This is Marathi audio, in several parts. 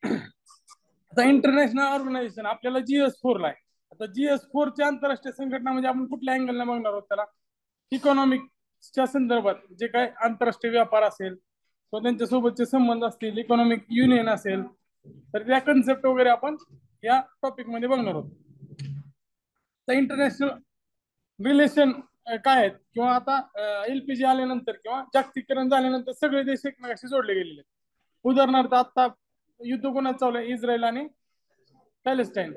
आता इंटरनॅशनल ऑर्गनायझेशन आपल्याला GS4 ला आहे. आता GS4 ची आंतरराष्ट्रीय संघटना म्हणजे आपण कुठल्या अँगलने बघणार आहोत त्याला? इकॉनॉमिकच्या संदर्भात जे काय आंतरराष्ट्रीय व्यापार असेल किंवा त्यांच्यासोबतचे संबंध असतील, इकॉनॉमिक युनियन असेल, तर त्या कन्सेप्ट वगैरे आपण या टॉपिक मध्ये बघणार आहोत. तर इंटरनॅशनल रिलेशन काय आहेत, किंवा आता LPG आल्यानंतर किंवा जागतिकीकरण झाल्यानंतर सगळे देश एकमेकांशी जोडले गेलेले आहेत. उदाहरणार्थ आता युद्ध कोणाचं चालू आहे? इस्रायल आणि पॅलेस्टाईन.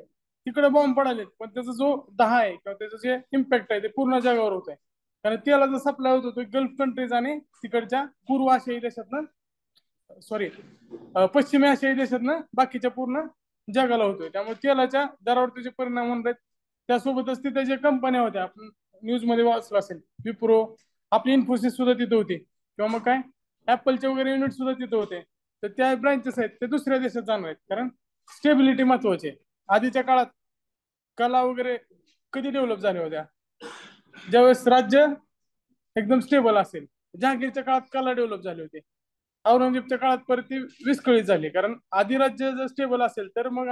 तिकडे बॉम्ब पडाले, पण त्याचा जो दहा आहे किंवा त्याचं जे इम्पॅक्ट आहे ते पूर्ण जगावर होत आहे. कारण त्याला जो सप्लाय होतो तो गल्फ कंट्रीज आणि तिकडच्या पूर्व आशियाई देशातनं, सॉरी पश्चिमी आशियाई देशातनं बाकीच्या पूर्ण जगाला होतोय. त्यामुळे तेलाच्या दरावर त्याचे परिणाम होत आहेत. त्यासोबतच तिथे जे कंपन्या होत्या, आपण न्यूज मध्ये वाचलं असेल, विप्रो, आपली इन्फोसिस सुद्धा तिथे होती, किंवा मग काय ऍपलचे वगैरे युनिट सुद्धा तिथे होते. तर त्या ब्रांचेस आहेत ते दुसऱ्या देशात जाणार आहेत, कारण स्टेबिलिटी महत्वाची आहे. आधीच्या काळात कला वगैरे कधी डेव्हलप झाल्या होत्या? ज्यावेळेस राज्य एकदम स्टेबल असेल. जहांगीरच्या काळात कला डेव्हलप झाली होती. औरंगजेबच्या काळात परत ती विस्कळीत झाली, कारण आधी राज्य जर स्टेबल असेल तर मग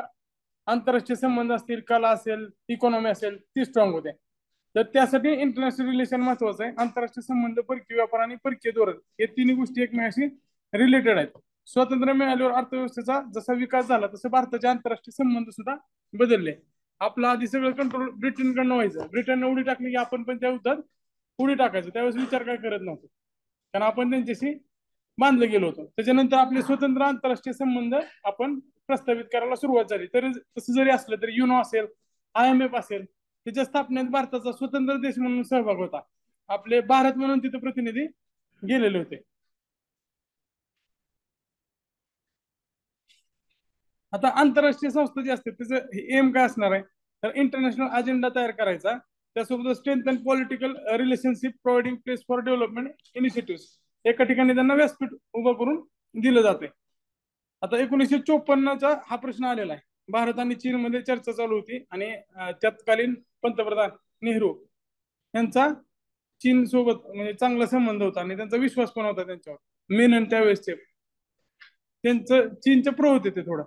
आंतरराष्ट्रीय संबंध असतील, कला असेल, इकॉनॉमी असेल, ती स्ट्रॉंग होते. तर त्यासाठी इंटरनॅशनल रिलेशन महत्वाचं आहे. आंतरराष्ट्रीय संबंध, परकीय व्यापार आणि परकीय धोरण हे तिन्ही गोष्टी एकमेकांशी रिलेटेड आहेत. स्वातंत्र्य मिळाल्यावर अर्थव्यवस्थेचा जसा विकास झाला तसं भारताचे आंतरराष्ट्रीय संबंध सुद्धा बदलले. आपलं आधी सगळं कंट्रोल ब्रिटनकडनं व्हायचं. ब्रिटनने उडी टाकली की आपण पण त्या युद्धात उडी टाकायचं. त्यावेळेस विचार काय करत नव्हतो, कारण आपण त्यांच्याशी बांधलं गेलो होतो. त्याच्यानंतर आपले स्वतंत्र आंतरराष्ट्रीय संबंध आपण प्रस्थापित करायला सुरुवात झाली. तर तसं जरी असलं तरी युनो असेल, IMF असेल, त्याच्या स्थापनेत भारताचा स्वतंत्र देश म्हणून सहभाग होता. आपले भारत म्हणून तिथे प्रतिनिधी गेलेले होते. आता आंतरराष्ट्रीय संस्था जी असते त्याचं एम काय असणार आहे? तर इंटरनॅशनल अजेंडा तयार करायचा, त्यासोबत strength and political relationship providing place for development initiative. एका ठिकाणी त्यांना व्यासपीठ उभं करून दिलं जाते. आता 1954चा हा प्रश्न आलेला आहे. भारत आणि चीन मध्ये चर्चा चालू होती, आणि तत्कालीन पंतप्रधान नेहरू यांचा चीन सोबत म्हणजे चांगला संबंध होता, आणि त्यांचा विश्वास पण होता त्यांच्यावर. मेनन त्यावेळेसचे त्यांचं चीनचे प्रो होते ते थोडं.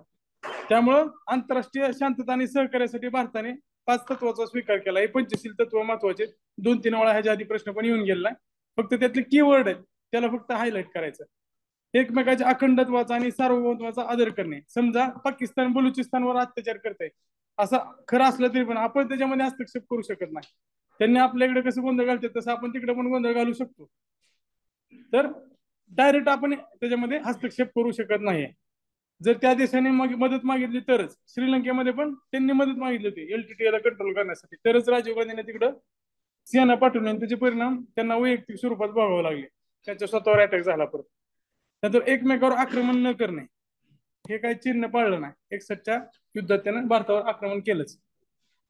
त्यामुळं आंतरराष्ट्रीय शांतता आणि सहकार्यासाठी भारताने 5 तत्वाचा स्वीकार केला. हे 25 तत्व महत्वाचे. 2-3 वेळा ह्याच्या आधी प्रश्न पण येऊन गेलाय. फक्त त्यातले कीवर्ड आहेत, त्याला फक्त हायलाइट करायचं. एकमेकाच्या अखंडत्वाचा आणि सार्वभौमत्वाचा आदर करणे. समजा पाकिस्तान बलुचिस्तानवर अत्याचार करते, असं खरं असलं तरी पण आपण त्याच्यामध्ये हस्तक्षेप करू शकत नाही. त्यांनी आपल्याकडे कसं गोंधळ घालतात तसं आपण तिकडे पण गोंधळ घालू शकतो. तर डायरेक्ट आपण त्याच्यामध्ये हस्तक्षेप करू शकत नाही. जर त्या देशाने मदत मागितली तरच. श्रीलंकेमध्ये पण त्यांनी मदत मागितली होती LTTE ला कंट्रोल करण्यासाठी, तरच राजीव गांधीने तिकडं सेना पाठवली, आणि त्याचे परिणाम त्यांना वैयक्तिक स्वरूपात भोगावे लागले. त्यांच्या स्वतःवर अटॅक झाला परत. नंतर एकमेकावर आक्रमण न करणे, हे काही चिन्ह पाळलं नाही. 61च्या युद्धात त्यानं भारतावर आक्रमण केलंच.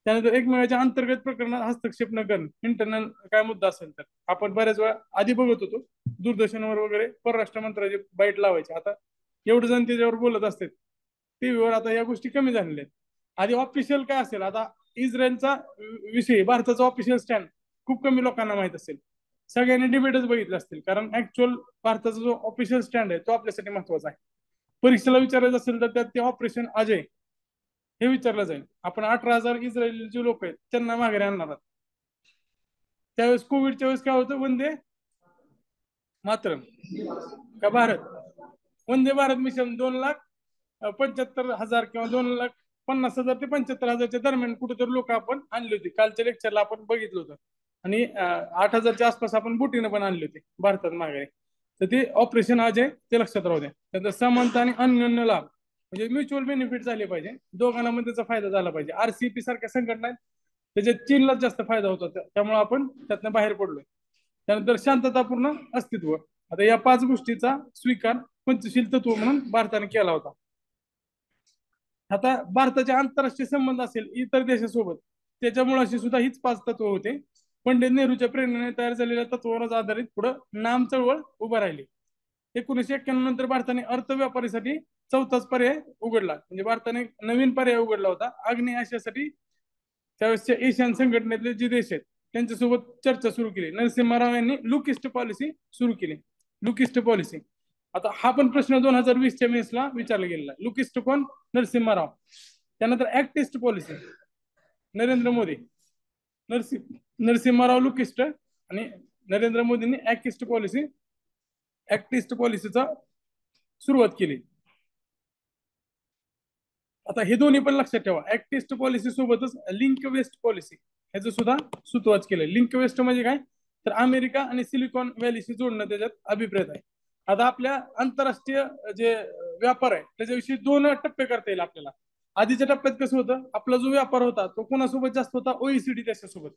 त्यानंतर एकमेकाच्या अंतर्गत प्रकरणात हस्तक्षेप न करणे. इंटरनल काय मुद्दा असेल तर आपण बऱ्याच वेळा आधी बघत होतो दूरदर्शनवर वगैरे परराष्ट्र मंत्र्याचे बाईट लावायचे. आता एवढं जण त्याच्यावर बोलत असतात टीव्हीवर. आता या गोष्टी कमी झालेल्या आहेत. आधी ऑफिशियल काय असेल, आता इस्रायलचा विषय, भारताचा ऑफिशियल स्टँड खूप कमी लोकांना माहित असेल. सगळ्यांनी डिबेटच बघितले असतील, कारण ऍक्च्युअल भारताचा जो ऑफिशियल स्टँड आहे तो आपल्यासाठी महत्वाचा आहे. परीक्षेला विचारायचं असेल तर त्यात ते ऑपरेशन अजय हे विचारलं जाईल. आपण 18,000 इस्रायली जे लोक आहेत त्यांना माघारी आणणार आहात. त्यावेळेस कोविडच्या वेळेस काय होतं? वंदे मातरम का भारत, वंदे भारत मिशन 2,75,000 किंवा 2,50,000 ते 75,000च्या दरम्यान कुठेतरी लोक आपण आणली होती. कालच्या लेक्चरला आपण बघितलं होतं. आणि 8,000च्या आसपास आपण बोटीनं पण आणली होती भारतात माघारी. तर ते ऑपरेशन अजय ते लक्षात राहू द्या. त्याचा समानता आणि अन्योन्य लाभ म्हणजे म्युच्युअल बेनिफिट झाले पाहिजे. दोघांना मध्ये त्याचा फायदा झाला पाहिजे. RCEP सारख्या संघटना आहेत त्याच्यात चीनलाच जास्त फायदा होता, त्यामुळे आपण त्यातनं बाहेर पडलोय. त्यानंतर शांततापूर्ण अस्तित्व. आता या 5 गोष्टीचा स्वीकार पंचशील तत्व म्हणून भारताने केला होता. आता भारताचे आंतरराष्ट्रीय संबंध असेल इतर देशासोबत, त्याच्या मुळाशी सुद्धा हीच 5 तत्व होते. पंडित नेहरूच्या प्रेरणेने तयार झालेल्या तत्वावर आधारित पुढे नाम चळवळ उभा राहिली. 1991 नंतर भारताने अर्थव्यापारीसाठी 4थाच पर्याय उघडला. म्हणजे भारताने नवीन पर्याय उघडला होता. आग्नेय आशियासाठी त्यावेळेसच्या एशियन संघटनेतले जे देश आहेत त्यांच्यासोबत चर्चा सुरू केली. नरसिम्हा राव यांनी लुक ईस्ट पॉलिसी सुरू केली. लुक ईस्ट पॉलिसी आता हा पण प्रश्न 2020च्या मेन्सला विचारला गेलेला आहे. लुकिस्ट कोण? नरसिम्हा राव. त्यानंतर ऍक्टिस्ट पॉलिसी नरेंद्र मोदी. नरसिम्हा राव लुकिस्ट आणि नरेंद्र मोदींनी ऍक्टिस्ट पॉलिसीचा सुरुवात केली. आता हे दोन्ही पण लक्षात ठेवा. ऍक्टिस्ट पॉलिसी सोबतच लिंक वेस्ट पॉलिसी ह्याचं सुद्धा सुरुवात केलं. लिंक वेस्ट म्हणजे काय? तर अमेरिका आणि सिलिकॉन व्हॅलीशी जोडणं त्याच्यात अभिप्रेत आहे. आता आपल्या आंतरराष्ट्रीय जे व्यापार आहे त्याच्याविषयी दोन टप्पे करता येईल आपल्याला. आधीच्या टप्प्यात कसं होतं? आपला जो व्यापार होता तो कोणासोबत जास्त होता? ओईसीडी देशासोबत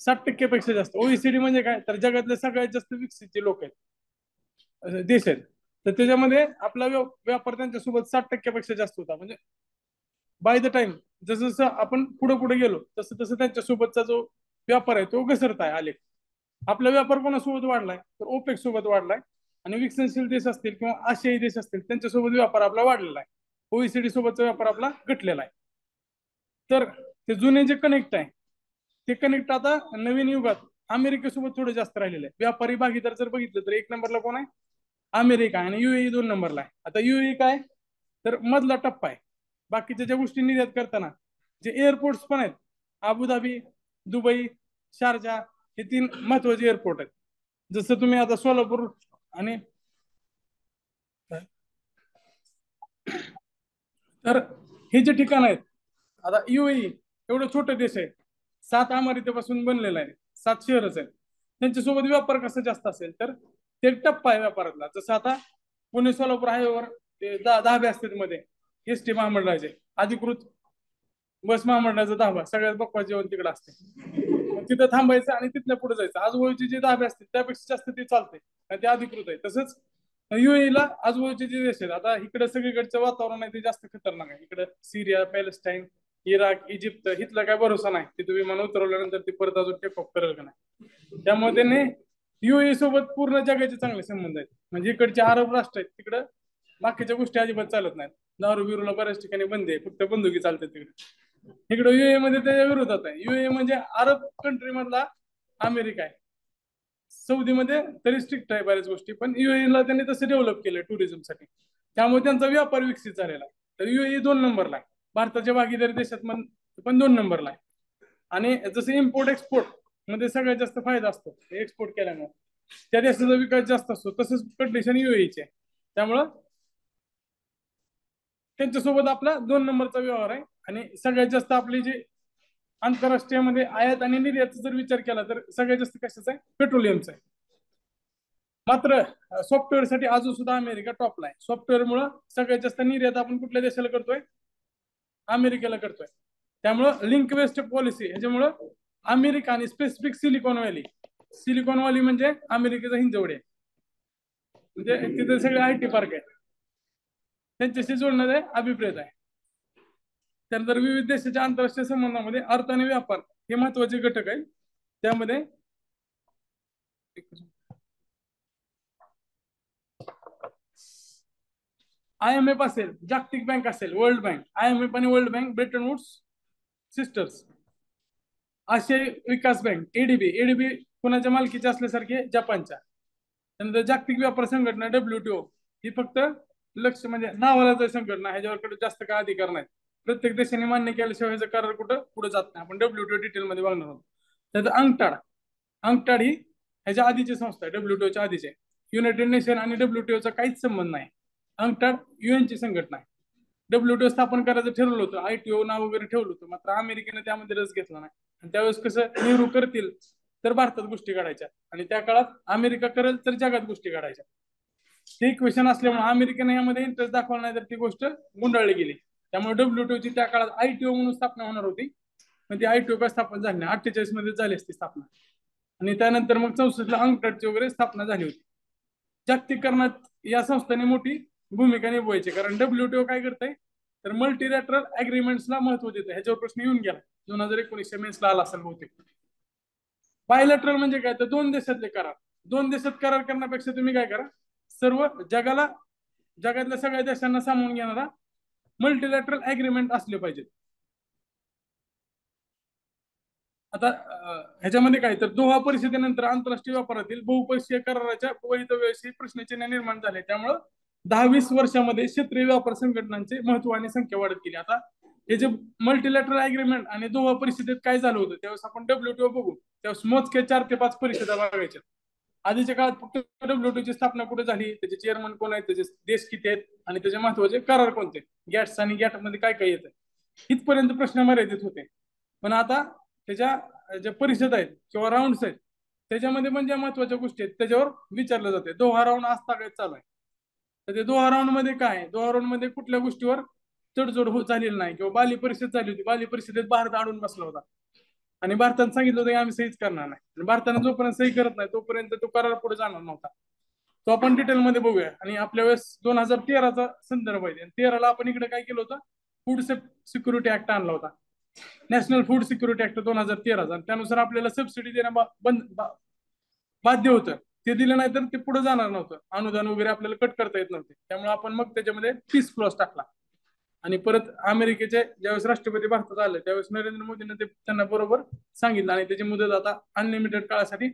60% पेक्षा जास्त. ओईसीडी म्हणजे काय? तर जगातले सगळ्यात जास्त विकसित जे लोक आहेत, देश आहेत, तर त्याच्यामध्ये आपला व्यापार त्यांच्यासोबत 60% जास्त होता. म्हणजे बाय द टाइम जसं जसं आपण पुढे पुढे गेलो तसं तसं त्यांच्यासोबतचा जो व्यापार आहे तो घसरत आहे आलेख. आपला व्यापार कोणासोबत वाढलाय? तर ओपेक सोबत वाढलाय. आणि विकसनशील देश असतील किंवा आशियाई देश असतील त्यांच्यासोबत व्यापार आपला वाढलेला आहे. ओईसीडी सोबतचा व्यापार आपला घटलेला आहे. तर ते जुने जे कनेक्ट आहे ते कनेक्ट आता नवीन युगात अमेरिकेसोबत थोडं जास्त राहिलेलं आहे. व्यापारी भागीदार जर बघितलं तर एक नंबरला कोण आहे? अमेरिका आणि युएई 2 नंबरला आहे. आता युएई काय? तर मधला टप्पा आहे. बाकीच्या ज्या गोष्टी निर्यात करताना जे एअरपोर्ट्स पण आहेत, अबुधाबी, दुबई, शारजा, हे 3 महत्वाचे एअरपोर्ट आहेत. जसं तुम्ही आता सोलापूर आणि तर हे जे ठिकाण आहेत, आता युएई एवढं छोटं देश आहे, 7 अमेरिकेपासून बनलेलं आहे, 7 शहरच आहेत. त्यांच्यासोबत व्यापार कसा जास्त असेल? तर ते टप्पा आहे व्यापारातला. जसं आता पुणे सोलापूर हायवेवर ते दहाबे असतात मध्ये एस टी महामंडळाचे अधिकृत बस महामंडळाचा धाबा सगळ्यात बक्वास जेवण तिकडे असते. मग तिथं थांबायचं आणि तिथल्या पुढे जायचं. आजूबाजूचे जे धाबे असतील त्यापेक्षा जास्त ते चालते आणि ते अधिकृत आहे. तसंच युएईला आजूबाजूचे जे देश आहेत, आता इकडे सगळीकडचं वातावरण आहे ते जास्त खतरनाक आहे. इकडे सिरिया, पॅलेस्टाईन, इराक, इजिप्त, इथला काय भरोसा नाही. तिथे विमान उतरवल्यानंतर ते परत अजून टेक ऑफ करेल का नाही. त्यामुळे त्यांनी युएई सोबत पूर्ण जगाचे चांगले संबंध आहेत. म्हणजे इकडचे अरब राष्ट्र आहेत तिकडं बाकीच्या गोष्टी अजिबात चालत नाहीत. दारू बिरूला बऱ्याच ठिकाणी बंदी आहे, फक्त बंदुकी चालते तिकडे. इकडे युए मध्ये त्याच्या विरोधात आहे. युए म्हणजे अरब कंट्री मधला अमेरिका आहे. सौदीमध्ये तरी स्ट्रिक्ट आहे बऱ्याच गोष्टी, पण युएईला त्यांनी तसं डेव्हलप केलं टुरिझमसाठी. त्यामुळे त्यांचा व्यापार विकसित झालेला आहे. तर युएई 2 नंबरला आहे. भारताच्या भागीदारी देशात पण 2 नंबरला आहे. आणि जसं इम्पोर्ट एक्सपोर्ट मध्ये सगळ्यात जास्त फायदा असतो एक्सपोर्ट केल्यामुळे, त्या देशाचा विकास जास्त असतो. तसंच कंडिशन युएईचे आहे. त्यामुळं त्यांच्यासोबत आपला 2 नंबरचा व्यवहार आहे. आणि सगळ्यात जास्त आपली जी आंतरराष्ट्रीय मध्ये आयात आणि निर्यात जर विचार केला तर सगळ्यात जास्त कशाचा आहे? पेट्रोलियमचा आहे. मात्र सॉफ्टवेअरसाठी अजून सुद्धा अमेरिका टॉपला आहे. सॉफ्टवेअरमुळे सगळ्यात जास्त निर्यात आपण कुठल्या देशाला करतोय? अमेरिकेला करतोय. त्यामुळं लिंक वेस्ट पॉलिसी ह्याच्यामुळं अमेरिका आणि स्पेसिफिक सिलिकॉन व्हॅली म्हणजे अमेरिकेचा हिंजवडी आहे. म्हणजे तिथे सगळे आयटी पार्क आहे, त्यांच्याशी जोडण्याचा अभिप्रेत आहे. त्यानंतर विविध देशाच्या आंतरराष्ट्रीय संबंधामध्ये अर्थ आणि व्यापार हे महत्वाचे घटक आहेत. त्यामध्ये IMF असेल, जागतिक बँक असेल, वर्ल्ड बँक, IMF आणि World Bank Bretton Woods sisters, आशियाई विकास बँक एडीबी कोणाच्या मालकीचे असल्यासारखे जपानच्या. त्यानंतर जागतिक व्यापार संघटना WTO ही फक्त लक्ष म्हणजे नावालाच संघटना, ह्याच्यावर जास्त काय अधिकार नाही. प्रत्येक देशाने मान्य केल्याशिवाय ह्याचा करार कुठं पुढे जात नाही. आपण WTO डिटेल मध्ये बघणार आहोत. त्याचं अंगटाड ही ह्याच्या आधीची संस्था आहे, WTOच्या आधीचे. युनायटेड नेशन आणि WTOचा काहीच संबंध नाही. अंगटाड युएनची संघटना आहे. WTO स्थापन करायचं ठरवलं होतं, ITO नाव वगैरे ठेवलं होतं, मात्र अमेरिकेने त्यामध्ये रस घेतला नाही. आणि त्यावेळेस कसं नेहरू करतील तर भारतात गोष्टी काढायच्या आणि त्या काळात अमेरिका करेल तर जगात गोष्टी काढायच्या. ते क्वेश्चन असल्यामुळे अमेरिकेने यामध्ये इंटरेस्ट दाखवला नाही तर ती गोष्ट गुंडाळली गेली. त्यामुळे WTOची त्या काळात ITO म्हणून स्थापना होणार होती, पण ती ITO काय स्थापना झाली नाही. 48 मध्ये झाली असती स्थापना. आणि त्यानंतर मग 64ला अंगटाडची वगैरे स्थापना झाली होती. जागतिकीकरणात या संस्थांनी मोठी भूमिका निभवायची, कारण WTO काय करतंय तर मल्टीलॅटरल अग्रीमेंट्सला महत्व देतं. ह्याच्यावर प्रश्न येऊन गेला 2019 मेन्सला आला असेल बहुतेक. बायलॅटरल म्हणजे काय? तर 2 देशातले करार. 2 देशात करार करण्यापेक्षा तुम्ही काय करा, सर्व जगातल्या सगळ्या देशांना सामावून घेणारा मल्टीलॅटरल अग्रीमेंट असले पाहिजेत. आता ह्याच्यामध्ये काय तर दोहा परिषदेनंतर आंतरराष्ट्रीय व्यापारातील बहुपक्षीय कराराच्या भवितव्याविषयी प्रश्नचिन्ह निर्माण झाले. त्यामुळं 10-20 वर्षामध्ये क्षेत्रीय व्यापार संघटनांचे महत्व आणि संख्या वाढत गेली. आता हे जे मल्टीलॅटरल अग्रीमेंट आणि दोहा परिषदेत काय झालं होतं, त्यावेळेस आपण WTO बघू, त्यावेळेस मोजक्या 4 ते 5 परिषदा बघायच्या. आधीच्या काळात फक्त WTO ची स्थापना कुठे झाली, त्याचे चेअरमन कोण आहेत, त्याचे देश किती आहेत आणि त्याचे महत्वाचे करार कोणते, गॅट्स आणि गॅट मध्ये काय काय येतं, इथपर्यंत प्रश्न मर्यादित होते. पण आता त्याच्या ज्या परिषद आहेत किंवा राऊंड्स आहेत, त्याच्यामध्ये पण ज्या महत्वाच्या गोष्टी आहेत त्याच्यावर विचारलं जाते. दोहा राऊंड आज तागायत चालू आहे. तर ते दोहा राऊंड मध्ये काय, दोहा राऊंड मध्ये कुठल्या गोष्टीवर तडजोड झालेली नाही. किंवा बाली परिषद झाली होती, बाली परिषदेत भारत अडून बसला होता आणि भारतानं सांगितलं होतं की आम्ही सहीच करणार नाही. आणि भारतानं जोपर्यंत सही करत नाही तोपर्यंत तो करार पुढे जाणार नव्हता. तो आपण डिटेलमध्ये बघूया. आणि आपल्या वेळेस 2013चा संदर्भ आहे. 13ला आपण इकडे काय केलं होतं, फूड सिक्युरिटी ऍक्ट आणला होता, नॅशनल फूड सिक्युरिटी ऍक्ट 2013चा. त्यानुसार आपल्याला सबसिडी देणं बाध्य होतं. ते दिलं नाही तर ते पुढे जाणार नव्हतं, अनुदान वगैरे आपल्याला कट करता येत नव्हते. त्यामुळे आपण मग त्याच्यामध्ये पीस क्लॉज टाकला. आणि परत अमेरिकेचे ज्यावेळेस राष्ट्रपती भारतात आले त्यावेळेस नरेंद्र मोदींनी ते त्यांना बरोबर सांगितलं आणि त्याची मुदत आता अनलिमिटेड काळासाठी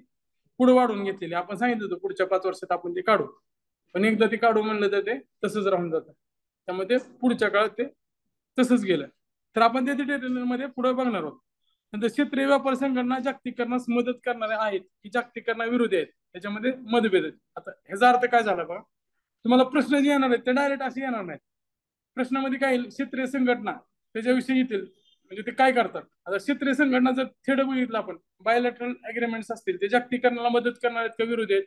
पुढे वाढवून घेतलेली. आपण सांगितलं होतं पुढच्या 5 वर्षात आपण ते काढू, पण एकदा ते काढू म्हणलं तर ते तसंच राहून जातं. त्यामुळे ते पुढच्या काळात ते तसंच गेलं. तर आपण ते डिटेलमध्ये पुढे बघणार आहोत. नंतर क्षेत्रीय व्यापार संघटना जागतिकीकरणास मदत करणारे आहेत की जागतिकीकरणाविरोधी आहेत, त्याच्यामध्ये मतभेद आहेत. आता ह्याचा अर्थ काय झाला बघा, तुम्हाला प्रश्न जे येणार आहेत ते डायरेक्ट असे येणार नाहीत. प्रश्नामध्ये काय येईल, क्षेत्रीय संघटना त्याच्याविषयी येतील, म्हणजे ते काय करतात. आता क्षेत्रीय संघटना जर थेट बघितलं आपण, बायोलॅटरल अग्रीमेंट्स असतील ते जागतिकीकरणाला मदत करणार आहेत का विरोधी आहेत.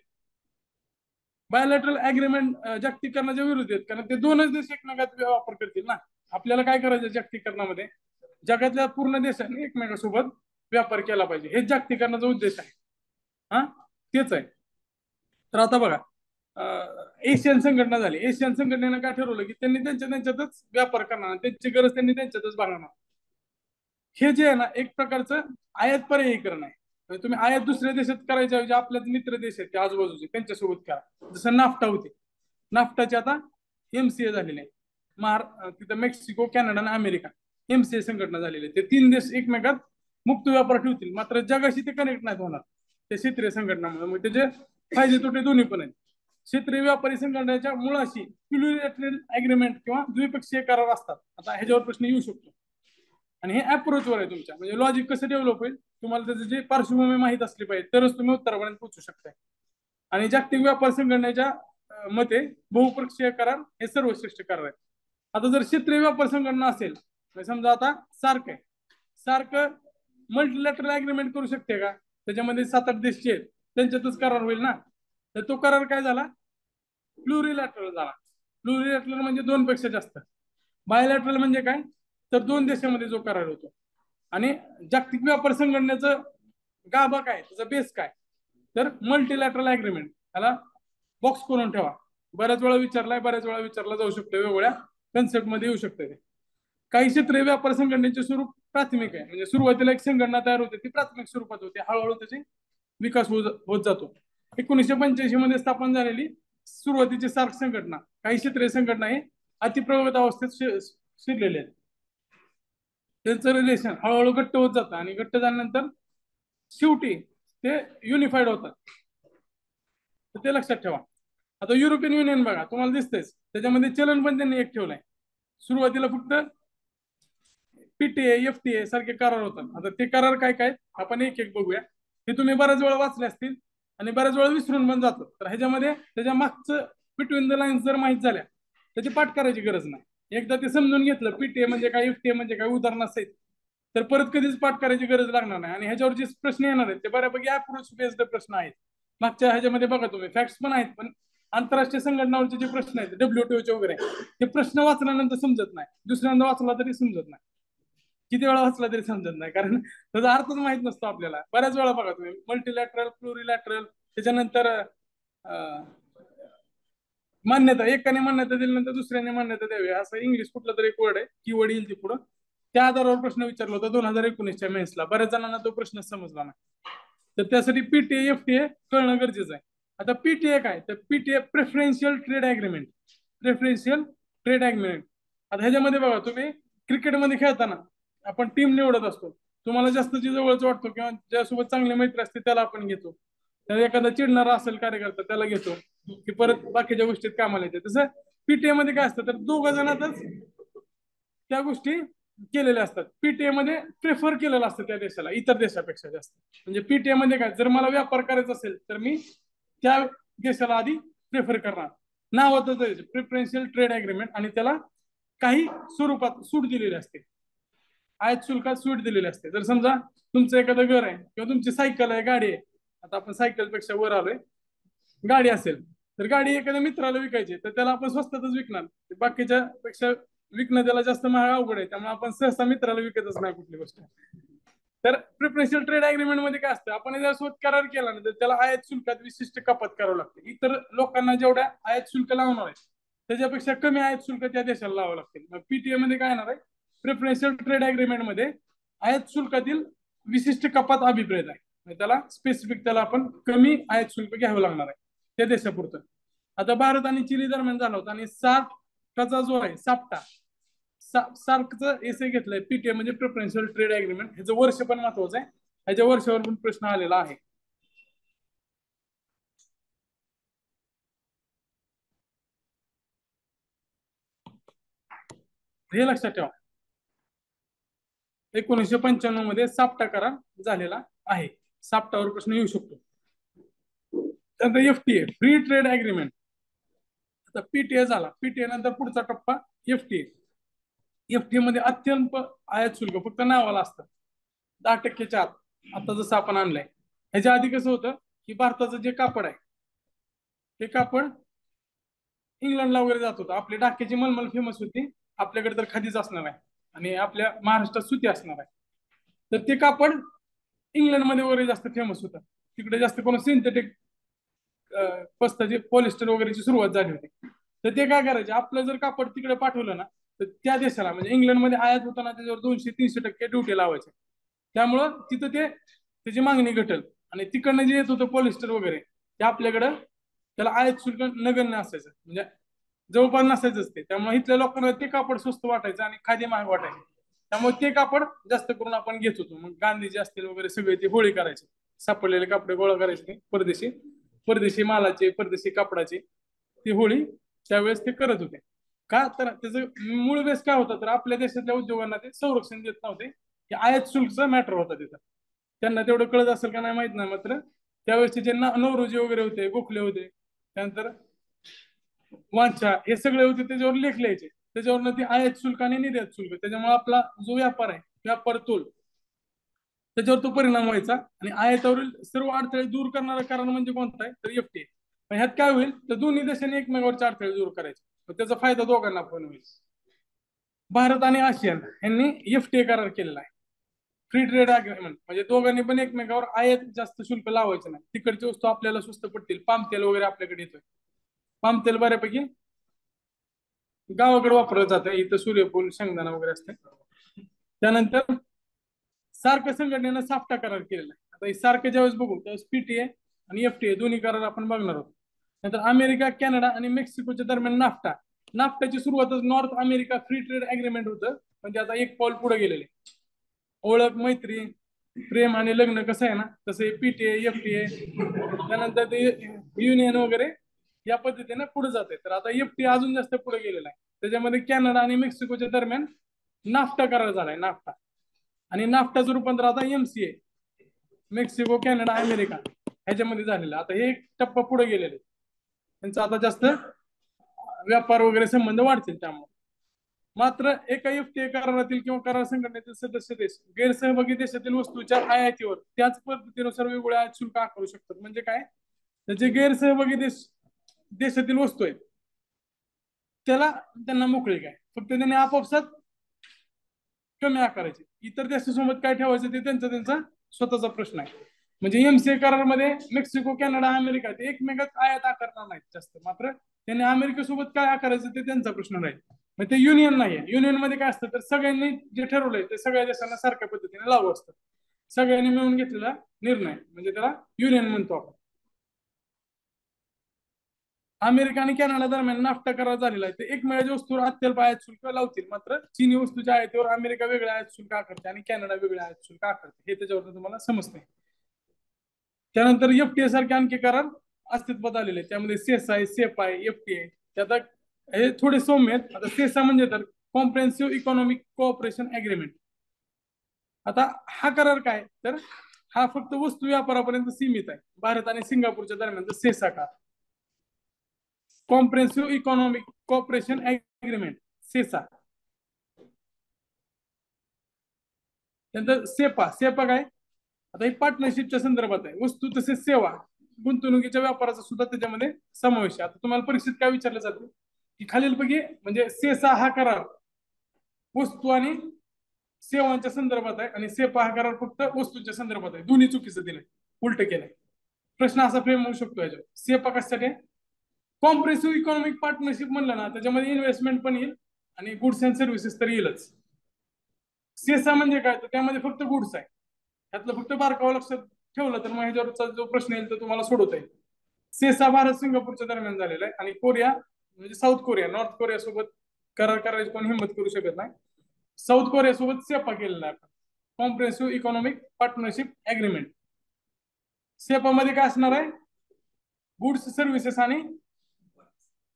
बायोलॅटरल अग्रीमेंट जागतिकीकरणाच्या विरोधी आहेत, कारण ते दोनच देश एकमेकात वापर करतील ना. आपल्याला काय करायचं जागतिकीकरणामध्ये, जगातल्या पूर्ण देशांनी एकमेकांसोबत व्यापार केला पाहिजे, हेच जागतिकीकरणाचा उद्देश आहे. हा तेच आहे. तर आता बघा, एशियन संघटना झाली. एशियन संघटनेनं काय ठरवलं की त्यांनी त्यांच्यातच व्यापार करणार, त्यांची गरज त्यांनी त्यांच्यातच भागणार. हे जे आहे ना एक प्रकारचं आयात पर्यायीकरण आहे. म्हणजे तुम्ही आयात दुसऱ्या देशात करायच्या ऐवजी आपल्याच मित्र देश आहेत ते आजूबाजूचे त्यांच्यासोबत करा. जसं नाफ्टा होते, नाफ्टाचे आता MCA झालेले आहे. तिथं मेक्सिको, कॅनडा आणि अमेरिका MCA संघटना झालेली आहे. ते 3 देश एकमेकात मुक्त व्यापार ठेवतील, मात्र जगाशी ते कनेक्ट नाहीत होणार ते क्षेत्रीय संघटनामुळे. मग त्याचे फायदे तोटे दोन्ही पण आहेत. क्षेत्रीय व्यापारी संघटनेच्या मुळाशी युनिलॅटरल अग्रीमेंट किंवा द्विपक्षीय करार असतात. आता ह्याच्यावर प्रश्न येऊ शकतो. आणि हे अप्रोचवर आहे तुमच्या, म्हणजे लॉजिक कसं डेव्हलप होईल, तुम्हाला त्याची जे पार्श्वभूमी माहित असली पाहिजे तरच तुम्ही उत्तरापर्यंत पोहोचू शकताय. आणि जागतिक व्यापार संघटनेच्या मते बहुपक्षीय करार हे सर्वश्रेष्ठ करार आहेत. आता जर क्षेत्रीय व्यापार संघटना असेल, समजा आता सार्क आहे, सार्क मल्टीलॅटरल अग्रीमेंट करू शकते का, त्याच्यामध्ये 7-8 देश आहेत त्यांच्यातच करार होईल ना. तर तो करार काय झाला, प्लुरिलॅटरल झाला. प्लुरिलॅटरल म्हणजे 2 पेक्षा जास्त. बायोलॅटरल म्हणजे काय, तर 2 देशामध्ये जो करार होतो. आणि जागतिक व्यापार संघटनेचं गाभा काय, त्याचा बेस काय, तर मल्टीलॅटरल अग्रीमेंट. त्याला बॉक्स करून ठेवा, बऱ्याच वेळा विचारलाय, बऱ्याच वेळा विचारला जाऊ शकतो, वेगवेगळ्या कन्सेप्ट मध्ये येऊ शकते. काही क्षेत्रीय व्यापार संघटनेचे स्वरूप प्राथमिक आहे, म्हणजे सुरुवातीला एक संघटना तयार होते ती प्राथमिक स्वरूपात होते, हळूहळू त्याची विकास होत जातो. 1985 मध्ये स्थापन झालेली सुरुवातीची सार्क संघटना, काही क्षेत्रीय संघटना हे अतिप्रगत अवस्थेत शिरलेले आहेत. त्यांचं रिलेशन हळूहळू घट्ट होत जातं आणि घट्ट झाल्यानंतर शेवटी ते युनिफाईड होतात. तर ते लक्षात ठेवा. आता युरोपियन युनियन बघा, तुम्हाला दिसतंयच, त्याच्यामध्ये चलन पण त्यांनी एक ठेवलंय. सुरुवातीला फक्त PTA, FTA सारखे करार होतात. आता ते करार काय काय आपण एक एक बघूया. हे तुम्ही बऱ्याच वेळा वाचले असतील आणि बऱ्याच वेळा विसरून पण जातो. तर ह्याच्यामध्ये त्याच्या मागचं बिटवीन द लाईन्स जर माहित झाल्या त्याची पाठ करायची गरज नाही. एकदा ते समजून घेतलं PTA म्हणजे काय, FTA म्हणजे काय उदाहरणासहित, तर परत कधीच पाठ करायची गरज लागणार नाही. आणि ह्याच्यावर जे प्रश्न येणार आहेत ते बऱ्यापैकी अप्रोच बेस्ड प्रश्न आहेत. मागच्या ह्याच्यामध्ये बघा तुम्ही, फॅक्ट्स पण आहेत, पण आंतरराष्ट्रीय संघटनावरचे जे प्रश्न आहेत WTOचे वगैरे, ते प्रश्न वाचल्यानंतर समजत नाही, दुसऱ्यांदा वाचला तरी समजत नाही, किती वेळा वाचला तरी समजत नाही, कारण त्याचा अर्थच माहित नसतो आपल्याला. बऱ्याच वेळा बघा तुम्ही मल्टीलॅटरल, प्लुरिलॅटरल, त्याच्यानंतर मान्यता, एकाने मान्यता दिल्यानंतर दुसऱ्याने मान्यता द्यावी, असं इंग्लिश कुठलं तरी एक वर्ड आहे, की वर्ड येईल ती पुढं. त्या आधारावर प्रश्न विचारला होता 2019च्या मेन्सला. बऱ्याच जणांना तो प्रश्न समजला नाही. तर त्यासाठी PTA, FTA कळणं गरजेचं आहे. आता PTA काय, तर PTA preferential trade agreement, preferential trade agreement. आता ह्याच्यामध्ये बघा तुम्ही, क्रिकेटमध्ये खेळताना आपण टीम निवडत असतो. तुम्हाला जास्त जे जवळच वाटतो किंवा ज्यासोबत चांगले मैत्री असते त्याला आपण घेतो. तर एखादा चिडणारा असेल कार्यकर्ता त्याला घेतो, की परत बाकीच्या गोष्टीत कामाला येते. तसं पीटीए मध्ये काय असतं तर दोघ जणातच त्या गोष्टी केलेल्या असतात. पीटीए मध्ये प्रेफर केलेलं असतं त्या देशाला इतर देशापेक्षा जास्त. म्हणजे पीटीए मध्ये काय, जर मला व्यापार करायचा असेल तर मी त्या देशाला आधी प्रेफर करणार. नावातच प्रिफरन्शियल ट्रेड अग्रीमेंट, आणि त्याला काही स्वरूपात सूट दिलेली असते, आयात शुल्कात सूट दिलेली असते. जर समजा तुमचं एखादं घर आहे किंवा तुमची सायकल आहे, गाडी आहे, आता आपण सायकल पेक्षा वर आलोय, गाडी असेल तर गाडी एखाद्या मित्राला विकायची तर त्याला आपण स्वस्तातच विकणार. बाकीच्या पेक्षा विकणं त्याला जास्त महाग अवघड आहे, त्यामुळे आपण सहसा मित्राला विकतच नाही कुठली गोष्ट. तर प्रिफरन्शियल ट्रेड अग्रीमेंट मध्ये काय असतं, आपण ज्यासोबत करार केला ना तर त्याला आयात शुल्कात विशिष्ट कपात करावं लागते. इतर लोकांना जेवढ्या आयात शुल्क लावणार आहे त्याच्यापेक्षा कमी आयात शुल्क त्या देशाला लावावं लागते. मग पीटीए मध्ये काय येणार आहे, प्रिफरन्शियल ट्रेड अग्रीमेंट मध्ये आयात शुल्कातील विशिष्ट कपात अभिप्रेत आहे. त्याला स्पेसिफिक त्याला आपण कमी आयात शुल्क घ्यावं लागणार आहे त्या देशापुरतं. आता भारत आणि चिली दरम्यान झाला होता, आणि सार्कचा जो आहे साप्टा, सार्कचं एसए घेतलंय पीटीए म्हणजे प्रिफरन्शियल ट्रेड अग्रीमेंट. ह्याचं वर्ष पण महत्वाचं आहे, ह्याच्या वर्षावर पण प्रश्न आलेला आहे. हे लक्षात ठेवा, 1995 मध्ये साप्टा करार झालेला आहे. साप्टावर प्रश्न येऊ शकतो. त्यानंतर एफटीए फ्री ट्रेड अग्रीमेंट. आता पीटीए झाला, पीटीए नंतर पुढचा टप्पा एफटीए. एफटीए मध्ये अत्यल्प आयात शुल्क फक्त नावाला असतं, 10%च्या आत. आता जसं आपण आणलंय, ह्याच्या आधी कसं होतं की भारताचं जे कापड आहे ते कापड इंग्लंडला वगैरे जात होतं. आपली ढाक्याची मलमल फेमस होती, आपल्याकडे तर खादीच असणार आहे, आणि आपल्या महाराष्ट्रात सुती असणार आहे. तर ते कापड इंग्लंडमध्ये वगैरे जास्त फेमस होतं. तिकडे जास्त करून सिंथेटिक पस्ताची पॉलिस्टर वगैरेची सुरुवात झाली होती. तर ते काय करायचे, आपलं जर कापड तिकडे पाठवलं ना तर त्या देशाला म्हणजे इंग्लंडमध्ये आयात होताना त्याच्यावर 200-300% ड्युटी लावायचे. त्यामुळं तिथं त्याची मागणी घटेल, आणि तिकडनं जे येत होतं पॉलिस्टर वगैरे ते आपल्याकडं त्याला आयात शुल्क नगण्य असायचं, म्हणजे जवळपास नसायचंच ते. त्यामुळे इथल्या लोकांना ते कापड स्वस्त वाटायचं आणि खादी महाग वाटायचे. त्यामुळे ते कापड जास्त करून आपण घेत होतो. मग गांधीजी असतील वगैरे सगळे ते होळी करायचे, सापडलेले कपडे गोळा करायचे परदेशी, परदेशी मालाचे, परदेशी कापडाचे, ती होळी त्यावेळेस ते करत होते. का तर त्याचं मूळ बेस काय होता, तर आपल्या देशातल्या उद्योगांना ते संरक्षण देत नव्हते, की आयात शुल्कचा मॅटर होता तिथं. त्यांना तेवढं कळत असेल का नाही माहित नाही, मात्र त्यावेळेस जे नौरोजी वगैरे होते, गोखले होते, त्यानंतर वांछा, हे सगळे होते त्याच्यावर लेख लिहायचे. त्याच्यावरनं ती आयात शुल्क आणि निर्यात शुल्क, त्याच्यामुळे आपला जो व्यापार आहे, व्यापार तोल, त्याच्यावर तो परिणाम व्हायचा. आणि आयातावरील सर्व अडथळे दूर करणारं कारण म्हणजे कोणतं आहे, तर एफटीए. ह्यात काय होईल, तर दोन्ही देशांनी एकमेकावरचे अडथळे दूर करायचे, त्याचा फायदा दोघांना पण होईल. भारत आणि आसियान यांनी एफटीए करार केलेला आहे, फ्री ट्रेड अग्रीमेंट. म्हणजे दोघांनी पण एकमेकावर आयात जास्त शुल्क लावायचं नाही. तिकडची वस्तू आपल्याला स्वस्त पडतील. पाम तेल वगैरे आपल्याकडे येतोय, पाम तेल बऱ्यापैकी गावाकडे वापरलं जातं, इथं सूर्यफूल शेंगदाणा वगैरे असते. त्यानंतर सार्क संघटनेनं साफ्टा करार केलेला आहे. आता सार्क ज्यावेळेस बघू त्यावेळेस पीटीए आणि एफटीए दोन्ही करार आपण बघणार आहोत. नंतर अमेरिका, कॅनडा आणि मेक्सिकोच्या दरम्यान नाफ्टा. नाफ्टाची सुरुवातच north America free trade agreement होतं, म्हणजे आता एक पाऊल पुढे गेलेले. ओळख, मैत्री, प्रेम आणि लग्न कसं आहे ना, तसे पीटीए, एफटीए, त्यानंतर ते युनियन वगैरे या पद्धतीने पुढे जाते. तर आता एफटीए अजून जास्त पुढे गेलेला आहे. त्याच्यामध्ये कॅनडा आणि मेक्सिकोच्या दरम्यान नाफ्टा करार झालाय, नाफ्टा. आणि नाफ्टाचं रूपांतर आता एमसीए, मेक्सिको, कॅनडा, अमेरिका ह्याच्यामध्ये झालेलं. आता हे एक टप्पा पुढे गेलेले, त्यांचा आता जास्त व्यापार वगैरे संबंध वाढतील. त्यामुळे मात्र एका एफटीए करारातील किंवा करार संघटनेतील सदस्य देश गैरसहभागी देशातील वस्तूच्या आयातीवर त्याच पद्धतीनुसार वेगवेगळे आयात शुल्क आकारू शकतात. म्हणजे काय, त्याचे गैरसहभागी देशातील वस्तू आहेत त्याला त्यांना मोकळी काय, फक्त त्यांनी आपापसात कमी आकारायचे. इतर देशासोबत काय ठेवायचं ते त्यांचा त्यांचा स्वतःचा प्रश्न आहे. म्हणजे एमसीए करारमध्ये मेक्सिको, कॅनडा, अमेरिका ते एकमेकात आयात आकारणार नाहीत जास्त, मात्र त्यांनी अमेरिकेसोबत काय आकारायचं ते त्यांचा प्रश्न राहील. मग ते युनियन नाही आहे. युनियन मध्ये काय असतं, तर सगळ्यांनी जे ठरवलंय ते सगळ्या देशांना सारख्या पद्धतीने लागू असतं. सगळ्यांनी मिळून घेतलेला निर्णय म्हणजे त्याला युनियन म्हणतो आपण. अमेरिका आणि कॅनडा दरम्यान नाफ्टा करार झालेला आहे. ते एकमेकांच्या वस्तूवर अत्यल्प आयात शुल्क लावतील, मात्र चीनी वस्तूच्या आयातीवर अमेरिका वेगळ्या आयात शुल्क आकारते आणि कॅनडा वेगळ्या आयात शुल्क आकारते. हे त्याच्यावर तुम्हाला समजते. त्यानंतर एफटीए सारखे आणखी करार अस्तित्वात आलेले, त्यामध्ये सेसाय, सेपाय, एफटीए. त्यात हे थोडे सौम्य आहेत. आता सेसा म्हणजे तर कॉम्प्रेहेन्सिव्ह इकॉनॉमिक कोऑपरेशन अग्रीमेंट. आता हा करार काय तर हा फक्त वस्तू व्यापारापर्यंत सीमित आहे. भारत आणि सिंगापूरच्या दरम्यानचा सेसा करार, कॉम्प्रेहेन्सिव्ह इकॉनॉमिक कोऑपरेशन अग्रीमेंट, सेसा. त्यानंतर सेपा. सेपा काय, आता ही पार्टनरशिपच्या संदर्भात आहे. वस्तू तसेच सेवा, गुंतवणुकीच्या व्यापाराचा सुद्धा त्याच्यामध्ये समावेश आहे. आता तुम्हाला परीक्षेत काय विचारलं जातं की खालीलपैकी म्हणजे सेसा हा करार वस्तू आणि सेवांच्या संदर्भात आहे आणि सेपा हा करार फक्त वस्तूंच्या संदर्भात आहे. दोन्ही चुकीचं दिलंय, उलट केलंय. प्रश्न असा फ्रेम होऊ शकतो याच्यावर. सेपा कशासाठी, कॉम्प्रेसिव्ह इकॉनॉमिक पार्टनरशिप म्हणलं ना त्याच्यामध्ये इन्व्हेस्टमेंट पण येईल आणि गुड्स अँड सर्व्हिसेस तर येईलच. सेसा म्हणजे काय तर त्यामध्ये फक्त गुड्स आहे. त्यातलं फक्त बारकावं लक्षात ठेवलं तर मग ह्याच्यावरचा जो प्रश्न येईल तर तुम्हाला सोडवता येईल. सेसा भारत सिंगापूरच्या दरम्यान झालेला आहे आणि कोरिया म्हणजे साऊथ कोरिया, नॉर्थ कोरिया सोबत करार करायची कोण हिंमत करू शकत नाही. साऊथ कोरिया सोबत सेपा केलेला आहे, comprehensive economic partnership agreement. CEPA मध्ये काय असणार आहे, गुड्स सर्व्हिसेस आणि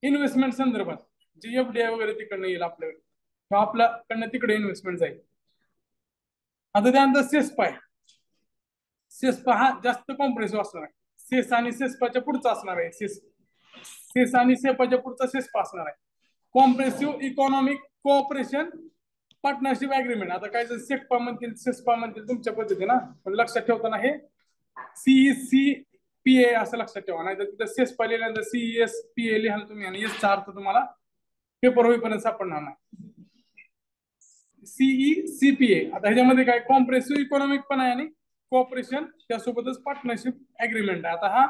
इन्व्हेस्टमेंट संदर्भात जी एफडीआय वगैरे तिकडनं येईल आपल्याकडे किंवा आपल्याकडनं तिकडे इन्व्हेस्टमेंट जाईल. आता त्यानंतर सेस्पा आहे. सेस्पा हा जास्त कॉम्प्रेसिव्ह असणार आहे. सेस आणि सेस्पाच्या पुढचा असणार आहे. सेस आणि सेपाच्या पुढचा सेस्पा असणार आहे, compressive economic cooperation partnership agreement. आता काय सेक्पा म्हणतील सेस्पा म्हणतील तुमच्या पद्धतीने, पण लक्षात ठेवताना हे CECPA असं लक्षात ठेवा, नाही तर तिथं सेस्पा लिहिल्यानंतर CESPA लिहाल तुम्ही आणि यसचा अर्थ तुम्हाला पेपर होईपर्यंत सापडणार नाही. CECPA. आता ह्याच्यामध्ये काय कॉम्प्रेसिव्ह इकॉनॉमिक पण आहे आणि कोऑपरेशन त्यासोबतच पार्टनरशिप अग्रीमेंट आहे. आता हा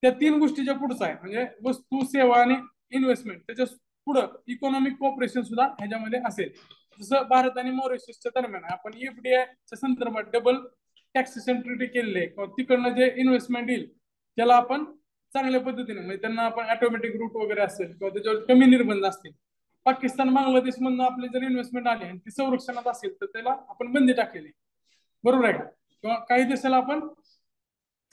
त्या तीन गोष्टीच्या पुढचा आहे, म्हणजे वस्तू सेवा आणि इन्व्हेस्टमेंट त्याच्या पुढं इकॉनॉमिक कोऑपरेशन सुद्धा ह्याच्यामध्ये असेल. जसं भारत आणि मॉरिशसच्या दरम्यान आपण एफडीआयच्या संदर्भात डबल टॅक्सेशन ट्रीटी केलेले किंवा तिकडनं जे इन्व्हेस्टमेंट येईल त्याला आपण चांगल्या पद्धतीने म्हणजे त्यांना आपण ऑटोमॅटिक रूट वगैरे असेल किंवा त्याच्यावर कमी निर्बंध असतील. पाकिस्तान बांगलादेश मधून आपले जर इन्व्हेस्टमेंट आले आणि ती संरक्षणात असेल तर त्याला आपण बंदी टाकलेली, बरोबर आहे का. किंवा काही देशाला आपण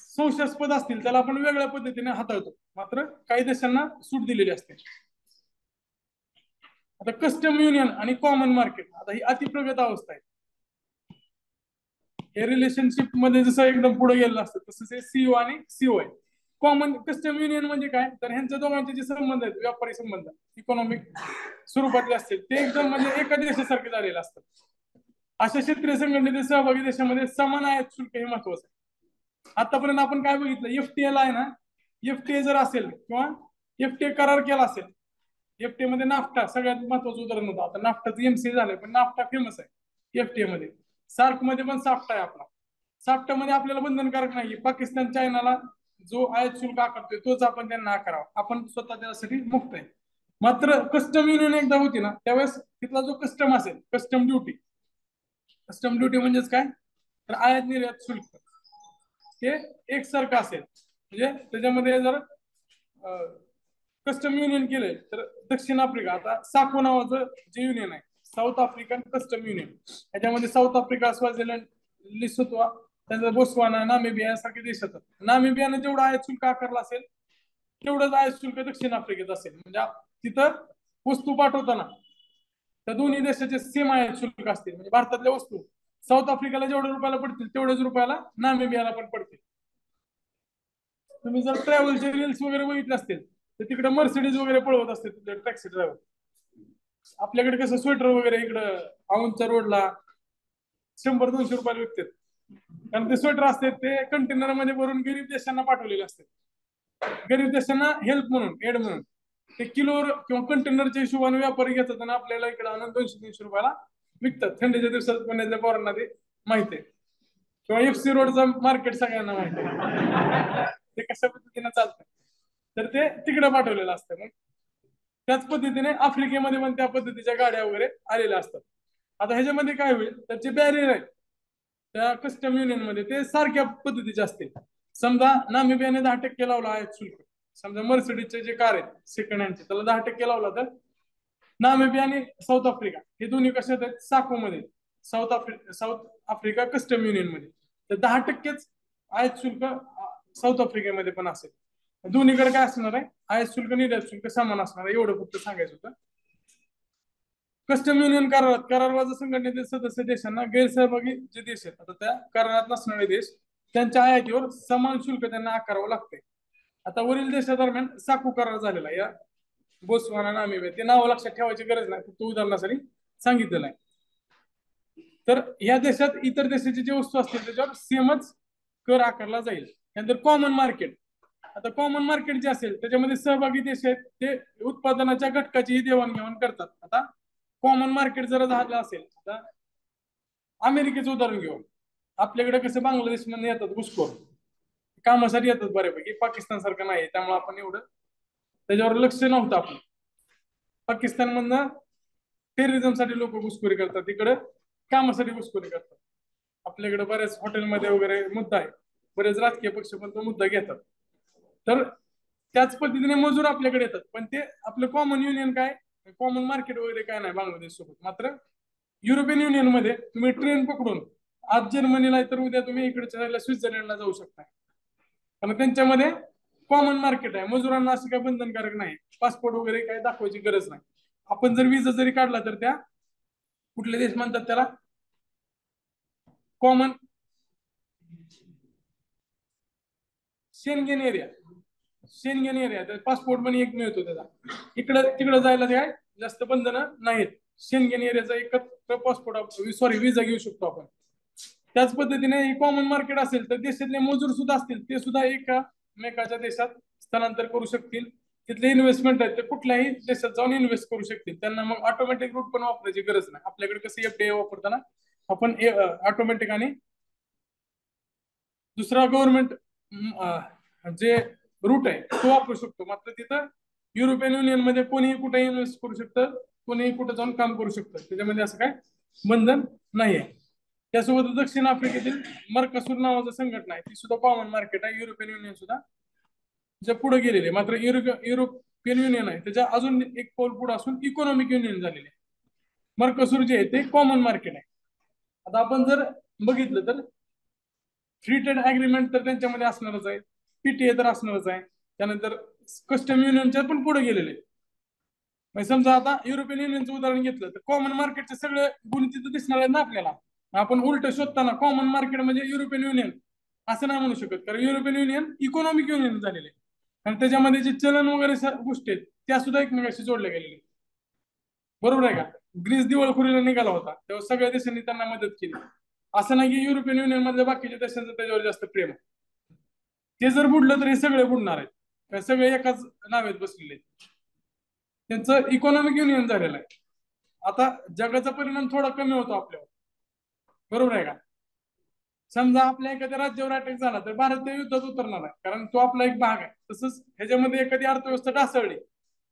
संशयास्पद असतील त्याला आपण वेगळ्या पद्धतीने हाताळतो, मात्र काही देशांना सूट दिलेली असते. आता कस्टम युनियन आणि कॉमन मार्केट, आता ही अतिप्रगत अवस्था आहे. हे रिलेशनशिप मध्ये जसं एकदम पुढे गेलेलं असतं तसंच हे सीओ आणि सीओ आहे. कॉमन कस्टम युनियन म्हणजे काय तर ह्यांच्या दोघांचे जे संबंध आहेत व्यापारी संबंध इकॉनॉमिक स्वरूपातले असतील ते एकदम म्हणजे एका देशासारखे झालेले असतात. अशा क्षेत्रीय संघटनेतील सहभागी देशामध्ये समान आयात शुल्क हे महत्वाचं आहे. आतापर्यंत आपण काय बघितलं, एफटीएला आहे ना, एफटीए जर असेल किंवा एफटीए करार केला असेल, एफटीए मध्ये नाफ्टा सगळ्यात महत्वाचं उदाहरण होतं. आता नाफ्टाचं एमसीए झालंय पण नाफ्टा फेमस आहे एफटीए मध्ये. सार्क मध्ये पण साफ्टा आहे आपला. साफ्टा मध्ये आपल्याला बंधनकारक नाही, पाकिस्तान चायनाला जो आयात शुल्क आकारतोय तोच आपण त्यांना आकारावा, आपण स्वतः त्यासाठी मुक्त आहे. मात्र कस्टम युनियन एकदा होती ना त्यावेळेस तिथला जो कस्टम असेल, कस्टम ड्युटी, कस्टम ड्युटी म्हणजेच काय तर आयात निर्यात शुल्क हे एकसारखं असेल. म्हणजे त्याच्यामध्ये जर कस्टम युनियन केलंय तर दक्षिण आफ्रिका, आता साको नावाचं जे युनियन आहे साऊथ आफ्रिकन कस्टम युनियन, याच्यामध्ये साऊथ आफ्रिका, स्वाझीलंड, लिसोत्वा, त्यानंतर बोस्वाना, नामिबिया यासारखे देश येतात. नामिबियाने जेवढं आयात शुल्क आकारला असेल तेवढंच आयात शुल्क दक्षिण आफ्रिकेत असेल. म्हणजे तिथं वस्तू पाठवताना त्या दोन्ही देशाचे सेम आयात शुल्क असतील. म्हणजे भारतातल्या वस्तू साऊथ आफ्रिकेला जेवढ्या रुपयाला पडतील तेवढ्याच रुपयाला नामिबियाला पण पडतील. तुम्ही जर ट्रॅव्हलचे रील्स वगैरे बघितले असतील तर तिकडे मर्सिडीज वगैरे पळवत असते तिथे टॅक्सी ड्रायव्हर. आपल्याकडे कसं स्वेटर वगैरे इकडं औंधच्या रोडला 100-200 रुपयाला विकतात, कारण ते स्वेटर असते ते कंटेनर मध्ये भरून गरीब देशांना पाठवलेले असते. गरीब देशांना हेल्प म्हणून, एड म्हणून ते किलोवर किंवा कंटेनरच्या हिशोबाने व्यापारी घेतात आणि आपल्याला इकडे आणून 200-300 रुपयाला विकतात. थंडीच्या दिवसात पुण्यातल्या पोरांना ते माहिती आहे. किंवा एफसी रोडचं मार्केट सगळ्यांना माहिती आहे ते कशा पद्धतीने चालतं, तर ते तिकडे पाठवलेलं असतं. मग त्याच पद्धतीने आफ्रिकेमध्ये पण त्या पद्धतीच्या गाड्या वगैरे आलेल्या असतात. आता ह्याच्यामध्ये काय होईल तर जे बॅरियर आहेत त्या कस्टम युनियन मध्ये ते सारख्या पद्धतीचे असतील. समजा नामिबियाने 10% लावला आयात शुल्क, समजा मर्सिडीजचे जे कार आहेत सेकंड हँडचे त्याला 10% लावला, तर नामिबिया आणि साऊथ आफ्रिका हे दोन्ही कशात आहेत साको मध्ये, साऊथ आफ्रिका कस्टम युनियन मध्ये, तर 10%च आयात शुल्क साऊथ आफ्रिकेमध्ये पण असेल. दोन्हीकडे काय असणार आहे, आयात शुल्क निर्यात शुल्क समान असणार आहे, एवढं फक्त सांगायचं होतं. कस्टम युनियन करारात करारवाद संघटनेतील सदस्य देशांना गैरसहभागी जे देश आहेत, आता त्या करारात नसणारे देश त्यांच्या आयातीवर समान शुल्क त्यांना आकारावं लागते. आता वरील देशादरम्यान साकू करार झालेला या बोत्सवाना, नामिबिया, ते नाव लक्षात ठेवायची गरज नाही, फक्त उदाहरणासाठी सांगितलेलं आहे. तर या देशात इतर देशाची जी वस्तू असतील त्याच्यावर सेमच कर आकारला जाईल. त्यानंतर कॉमन मार्केट. आता कॉमन मार्केट जे असेल त्याच्यामध्ये सहभागी देश आहेत ते उत्पादनाच्या घटकाची देवाणघेवाण करतात. आता कॉमन मार्केट जर झालं असेल, आता अमेरिकेचं उदाहरण घेऊ. आपल्याकडे कसं बांगलादेश मध्ये येतात घुसखोर, कामासाठी येतात बऱ्यापैकी, पाकिस्तान सारखं नाही, त्यामुळे आपण एवढं त्याच्यावर लक्ष नव्हतं आपलं. पाकिस्तान मधनं टेररिझमसाठी लोक घुसखोरी करतात, तिकडे कामासाठी घुसखोरी करतात. आपल्याकडे बऱ्याच हॉटेलमध्ये वगैरे मुद्दा आहे, बरेच राजकीय पक्ष पण तो मुद्दा घेतात. तर त्याच पद्धतीने मजूर आपल्याकडे येतात, पण ते आपलं कॉमन युनियन काय, कॉमन मार्केट वगैरे काय नाही बांगलादेश सोबत. मात्र युरोपियन युनियन मध्ये तुम्ही ट्रेन पकडून आज जर्मनीला तर उद्या तुम्ही इकडच्या स्वित्झर्लंडला जाऊ शकता, कारण त्यांच्यामध्ये कॉमन मार्केट आहे. मजुरांना असं काय बंधनकारक नाही, पासपोर्ट वगैरे काय दाखवायची गरज नाही. आपण जर विजा जरी काढला तर त्या कुठले देश म्हणतात त्याला, common Schengen area, Schengen area, passport पण एक मिळतो त्याचा. इकडं तिकडं जायला काय जास्त बंधनं नाहीत. शेंगेन एरियाचा एकच पासपोर्ट, सॉरी, विजा घेऊ शकतो आपण. त्याच पद्धतीने कॉमन मार्केट असेल तर देशातले मजूर सुद्धा असतील ते सुद्धा एकामेकाच्या देशात स्थलांतर करू शकतील. तिथले इन्व्हेस्टमेंट आहेत ते कुठल्याही देशात जाऊन इन्व्हेस्ट करू शकतील. त्यांना मग ऑटोमॅटिक रूट पण वापरायची गरज नाही. आपल्याकडे कसं एफडीआय वापरताना आपण ऑटोमॅटिक आणि दुसरा गव्हर्नमेंट जे रूट आहे तो वापरू शकतो. मात्र तिथं युरोपियन युनियन मध्ये कोणीही कुठे इन्व्हेस्ट करू शकतं, कोणीही कुठे जाऊन काम करू शकतं, त्याच्यामध्ये असं काय बंधन नाही आहे. त्यासोबत दक्षिण आफ्रिकेतील मर्कसूर नावाचं संघटना आहे, ती सुद्धा कॉमन मार्केट आहे. युरोपियन युनियन सुद्धा जे पुढे गेलेले, मात्र युरोपियन युनियन आहे त्याच्या अजून एक पाऊल पुढे असून इकॉनॉमिक युनियन झालेले. मर्कसूर जे आहे ते कॉमन मार्केट आहे. आता आपण जर बघितलं तर फ्री ट्रेड अग्रीमेंट तर त्यांच्यामध्ये असणारच आहे, पीटीए तर असणारच आहे. त्यानंतर कस्टम युनियनच्या पण पुढे गेलेले. समजा आता युरोपियन युनियनचं उदाहरण घेतलं तर कॉमन मार्केटचे सगळे गुण तिथे दिसणार आहेत ना आपल्याला. आपण उलट शोधताना कॉमन मार्केट म्हणजे युरोपियन युनियन असं नाही म्हणू शकत, कारण युरोपियन युनियन इकॉनॉमिक युनियन झालेले आणि त्याच्यामध्ये जे चलन वगैरे गोष्टी आहेत त्या सुद्धा एकमेकाशी जोडल्या गेलेल्या. बरोबर आहे का? ग्रीस दिवाळखोरीला निघाला होता तेव्हा सगळ्या देशांनी त्यांना मदत केली. असं नाही की युरोपियन युनियन मधल्या बाकीच्या देशांचं त्याच्यावर जास्त प्रेम आहे. ते जर बुडलं तर हे सगळे बुडणार आहेत, सगळे एकाच नावेत बसलेले आहेत. त्यांचं इकॉनॉमिक युनियन झालेलं आहे. आता जगाचा परिणाम थोडा कमी होतो आपल्यावर, बरोबर आहे का? समजा आपल्या एखाद्या राज्यावर अटॅक झाला तर भारत त्या युद्धात उतरणार आहे, कारण तो आपला एक भाग आहे. तसंच ह्याच्यामध्ये एखादी अर्थव्यवस्था ढासळली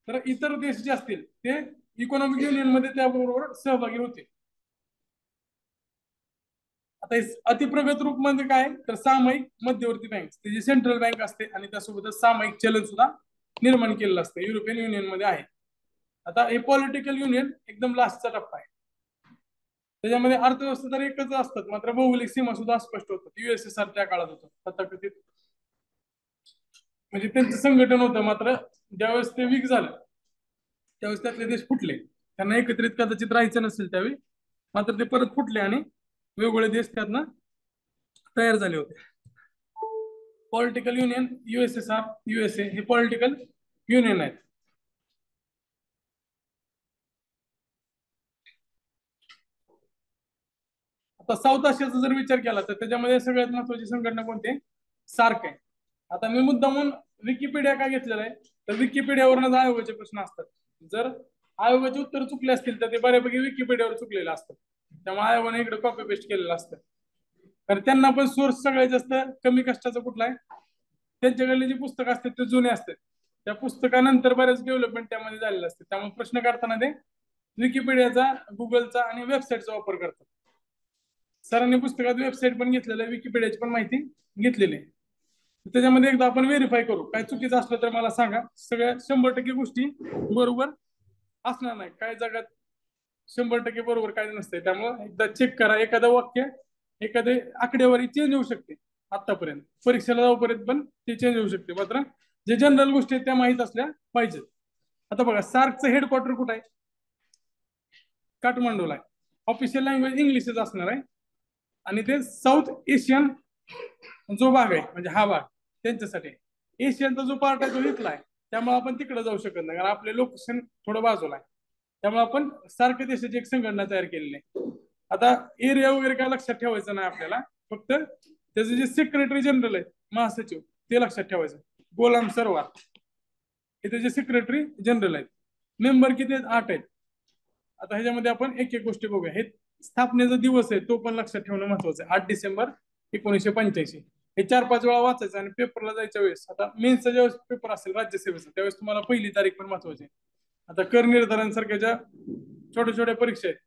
तर इतर देश जे असतील ते इकॉनॉमिक युनियन मध्ये त्याबरोबर सहभागी होते. आता अतिप्रगत रूप म्हणजे काय तर सामायिक मध्यवर्ती बँक, त्याची सेंट्रल बँक असते आणि त्यासोबतच सामायिक चलन सुद्धा निर्माण केलेलं असतं, युरोपियन युनियन मध्ये आहे. आता हे पॉलिटिकल युनियन एकदम लास्टचा टप्पा आहे. त्याच्यामध्ये अर्थव्यवस्था तर एकच असतात, मात्र भौगोलिक सीमा सुद्धा स्पष्ट होतात. युएसएसआर त्या काळात होतं तथाकथित, म्हणजे त्यांचं संघटन होतं. मात्र ज्यावेळेस ते वीक झालं त्यावेळेस त्यातले देश फुटले, त्यांना एकत्रित कदाचित राहायचं नसेल त्यावेळी, मात्र ते परत फुटले आणि वेगवेगळे देश त्यातनं तयार झाले होते. पॉलिटिकल युनियन युएसएसआर, युएसए हे पॉलिटिकल युनियन आहेत. आता साऊथ आशियाचा जर विचार केला तर त्याच्यामध्ये सगळ्यात महत्वाची संघटना कोणती, सार्क आहे. आता मी मुद्दामून विकिपीडिया का घेतलेला आहे तर विकिपीडियावरच आयोगाचे प्रश्न असतात. जर आयोगाचे उत्तर चुकले असतील तर ते बऱ्यापैकी विकिपीडियावर चुकलेले असतात, त्यामुळे आयोगाने इकडे कॉपी पेस्ट केलेलं असतं. कारण त्यांना पण सोर्स सगळ्यात जास्त कमी कष्टाचा कुठला आहे, त्यांच्याकडले जे पुस्तक असतात ते जुने असतात, त्या पुस्तकानंतर बरेच डेव्हलपमेंट त्यामध्ये झालेलं असते. त्यामुळे प्रश्न काढताना ते विकिपीडियाचा, गुगलचा आणि वेबसाईटचा वापर करतात. सरांनी पुस्तकात वेबसाईट पण घेतलेलं आहे, विकिपीडियाची पण माहिती घेतलेली आहे. त्याच्यामध्ये एकदा आपण व्हेरीफाय करू, काय चुकीचं असलं तर मला सांगा. सगळ्या 100% गोष्टी बरोबर असणार नाही, काय जगात 100% बरोबर काय नसतंय. त्यामुळे एकदा चेक करा. एखादं वाक्य, एखादी आकडेवारी चेंज होऊ शकते. आतापर्यंत परीक्षेला जाऊपर्यंत पण ते चेंज होऊ शकते. मात्र जे जनरल गोष्टी आहेत त्या माहीत असल्या पाहिजेत. आता बघा सार्कचं हेडक्वार्टर कुठं आहे? काठमांडूला आहे. ऑफिशियल लँग्वेज इंग्लिशच असणार आहे. आणि ते साऊथ एशियन जो भाग आहे म्हणजे हा भाग त्यांच्यासाठी, एशियनचा जो पार्ट आहे तो इथला आहे. त्यामुळे आपण तिकडे जाऊ शकत नाही कारण आपले लोकेशन थोडं बाजूला आहे. त्यामुळे आपण सारख्या देशाची एक संघटना तयार केलेली आहे. आता एरिया वगैरे काय लक्षात ठेवायचं नाही आपल्याला, फक्त त्याचे जे सेक्रेटरी जनरल आहेत महासचिव ते लक्षात ठेवायचं. गोलाम सरवार हे त्याचे सेक्रेटरी जनरल आहेत. मेंबर किती आहेत? 8 आहेत. आता ह्याच्यामध्ये आपण एक एक गोष्टी बघूया. हे स्थापनेचा दिवस आहे तो पण लक्षात ठेवणं महत्वाचं आहे. 8 डिसेंबर 1985. हे 4-5 वेळा वाचायचं आणि पेपरला जायच्या वेळेस, आता मेन्सचा ज्यावेळेस पेपर असेल राज्यसेवेचा त्यावेळेस तुम्हाला पहिली तारीख पण महत्वाची आहे. आता कर निर्धारण सारख्या ज्या छोट्या छोट्या परीक्षा आहेत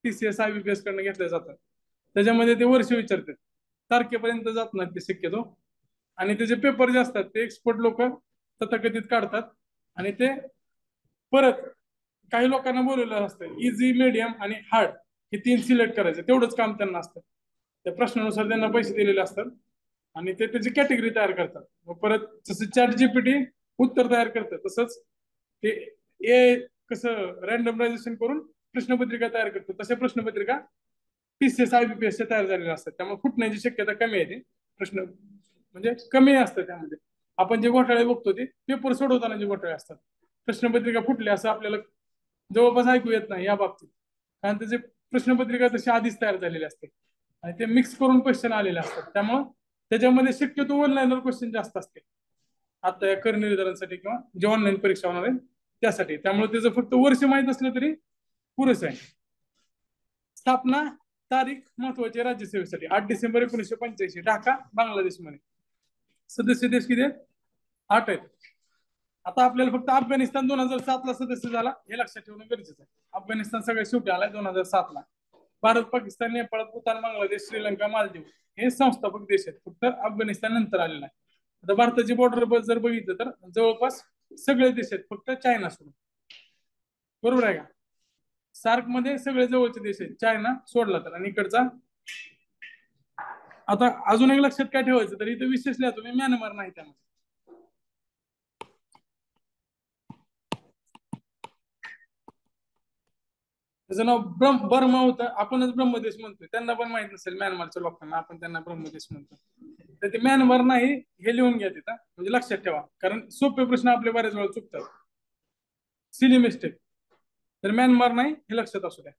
TCS IBPS कडनं घेतल्या जातात त्याच्यामध्ये ते वर्ष विचारतात, तारखेपर्यंत जात नाहीत ते शक्यतो. आणि त्याचे पेपर जे असतात ते एक्सपर्ट लोक तथाकथित काढतात. आणि ते परत काही लोकांना बोलवलेलं असतं इझी, मीडियम आणि हार्ड हे 3 सिलेक्ट करायचं, तेवढंच काम त्यांना असतं. त्या प्रश्नानुसार त्यांना पैसे दिलेले असतात आणि ते त्याची कॅटेगरी तयार करतात. मग परत जसं ChatGPT उत्तर तयार करतं तसंच ते ए कसं रँडमायझेशन करून प्रश्नपत्रिका तयार करतो, तशा प्रश्नपत्रिका TCS IBPS तयार झालेल्या असतात. त्यामुळे फुटण्याची शक्यता कमी आहे. प्रश्न म्हणजे कमी असतं त्यामध्ये. आपण जे घोटाळे बघतो ते पेपर सोडवताना जे घोटाळे असतात, प्रश्नपत्रिका फुटली असं आपल्याला जवळपास ऐकू येत नाही या बाबतीत, कारण त्याचे प्रश्नपत्रिका तशी आधीच तयार झालेली असते आणि ते मिक्स करून क्वेश्चन आलेले असतात. त्यामुळे त्याच्यामध्ये शक्यतो ऑनलाईनर क्वेश्चन जास्त असते आता या कर निर्धारांसाठी किंवा जे ऑनलाईन परीक्षा होणार आहे त्यासाठी. त्यामुळे त्याचं फक्त वर्ष माहीत असलं तरी पुरेसं आहे. स्थापना तारीख महत्वाची राज्यसेवेसाठी 8 डिसेंबर 1985, ढाका बांगलादेशमध्ये. सदस्य देश किती आहेत? 8 आहेत. आता आपल्याला फक्त अफगाणिस्तान 2007 ला सदस्य झाला हे लक्षात ठेवणं गरजेचं आहे. अफगाणिस्तान सगळ्यात शेवटी आलाय 2007 ला. भारत, पाकिस्तान, नेपाळ, भूतान, बांगलादेश, श्रीलंका, मालदीव हे संस्थापक देश आहेत. फक्त अफगाणिस्तान नंतर आलेला आहे. आता भारताची बॉर्डर जर बघितलं तर जवळपास सगळे देश आहेत फक्त चायना सोडून. बरोबर आहे का? सार्क मध्ये सगळे जवळचे देश आहेत चायना सोडला तर. आणि इकडचा आता अजून एक लक्षात काय ठेवायचं तर इथं विशेष लिहा तुम्ही, म्यानमार नाही त्यामध्ये. त्याचं नाव बर्मा होतं. आपणच ब्रह्मदेश म्हणतोय, त्यांना पण माहित नसेल म्यानमारच्या लोकांना, आपण त्यांना ब्रह्मदेश म्हणतो. तर ते म्यानमार नाही हे लिहून घ्या तिथं, म्हणजे लक्षात ठेवा, कारण सोपे प्रश्न आपले बऱ्याच वेळा चुकतात. Silly mistake. तर म्यानमार नाही हे लक्षात असू द्या.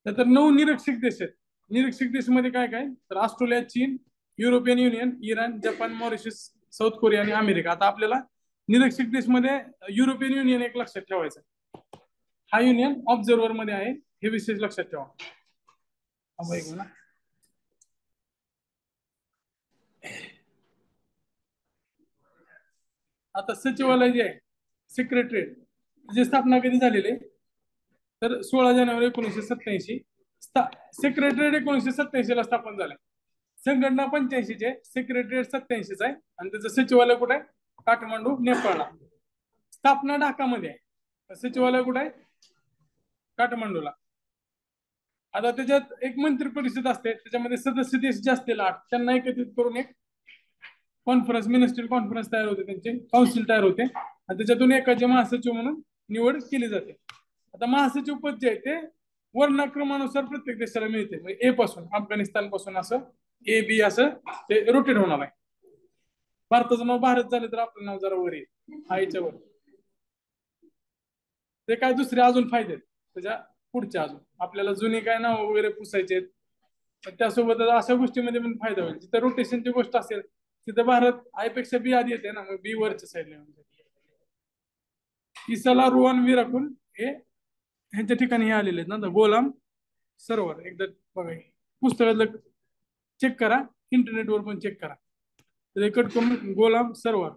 तर 9 निरीक्षक देश आहेत. निरीक्षक देश मध्ये काय काय तर ऑस्ट्रेलिया, चीन, European union, Iran, Japan, Mauritius, south Korea आणि अमेरिका. आता आपल्याला निरीक्षक देश मध्ये युरोपियन युनियन एक लक्षात ठेवायचं, हा युनियन ऑब्झर्व्हर मध्ये आहे हे विशेष लक्षात ठेवा. आता सचिवालय जे आहे सेक्रेटरीएट जी स्थापना कधी झालेली आहे तर 16 जानेवारी 1987. सेक्रेटरीएट 1987 ला स्थापन झालंय. संघटना 85 चे, सेक्रेटरीएट 87 आहे आणि त्याचं सचिवालय कुठे आहे? काठमांडू, नेपाळला. स्थापना ढाकामध्ये आहे, सचिवालय कुठे आहे? काठमांडूला. आता त्याच्यात एक मंत्री परिषद असते, त्याच्यामध्ये सदस्य देश जे असतील 8 त्यांना एकत्रित करून एक कॉन्फरन्स, मिनिस्ट्रियल कॉन्फरन्स तयार होते, त्यांचे काउन्सिल तयार होते आणि त्याच्यातून एकाचे महासचिव म्हणून निवड केली जाते. आता महासचिव पद जे आहे ते वर्णाक्रमानुसार प्रत्येक देशाला मिळते, म्हणजे ए पासून अफगाणिस्तान पासून असं AB असं ते रोटेट होणार आहे. भारताचं नाव भारत झालं तर आपलं नाव जरा वर येईल आईच्या वर. ते काय दुसरे अजून फायदे त्याच्या पुढच्या, अजून आपल्याला जुने काय नाव वगैरे पुसायचे, त्यासोबत अशा गोष्टीमध्ये पण फायदा होईल. जिथं रोटेशनची गोष्ट असेल तिथं भारत आयपेक्षा बी आधी येते ना, मग बी वरच्या साईडला. इसाला रुवान विराकुल हे ह्यांच्या ठिकाणी हे आलेले आहेत ना गोलाम सरोवर. एकदा बघा पुस्तकातलं चेक करा, इंटरनेटवर पण चेक करा. तर कट करून गोलाम सरोवर.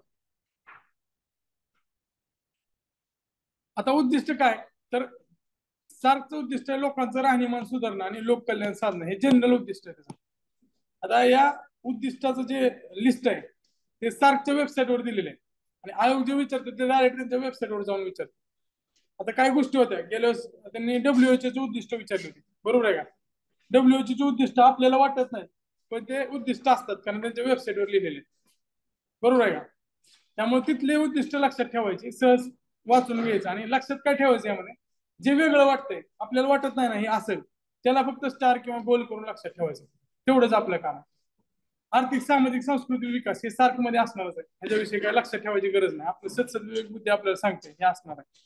आता उद्दिष्ट काय तर सार्कचं उद्दिष्ट आहे लोकांचं राहणीमान सुधारणं आणि लोक कल्याण साधणं, हे जनरल उद्दिष्ट आहे त्याचं. आता या उद्दिष्टाचं जे लिस्ट आहे ते सार्कच्या वेबसाईटवर दिलेले आहे आणि आयोग जे विचारतात ते डायरेक्ट त्यांच्या वेबसाईटवर जाऊन विचारतात. आता काय गोष्टी होत्या गेल्या त्यांनी WHO चे उद्दिष्ट विचारले होते, बरोबर आहे का? WHO चे उद्दिष्ट आपल्याला वाटत नाही पण ते उद्दिष्ट असतात कारण त्यांच्या वेबसाईटवर लिहिलेले आहेत. बरोबर आहे का? त्यामुळे तिथले उद्दिष्ट लक्षात ठेवायचे, सहज वाचून घ्यायचं आणि लक्षात काय ठेवायचं यामध्ये, जे वेगळं वाटतंय आपल्याला वाटत नाही ना हे असेल, त्याला फक्त स्टार किंवा गोल करून लक्षात ठेवायचं. तेवढंच आपलं काम आहे. आर्थिक सामाजिक सांस्कृतिक विकास हे सार्क मध्ये असणारच आहे, ह्याच्याविषयी काय लक्षात ठेवायची गरज नाही. आपलं सतत विवेक बुद्धी आपल्याला सांगते हे असणार आहे.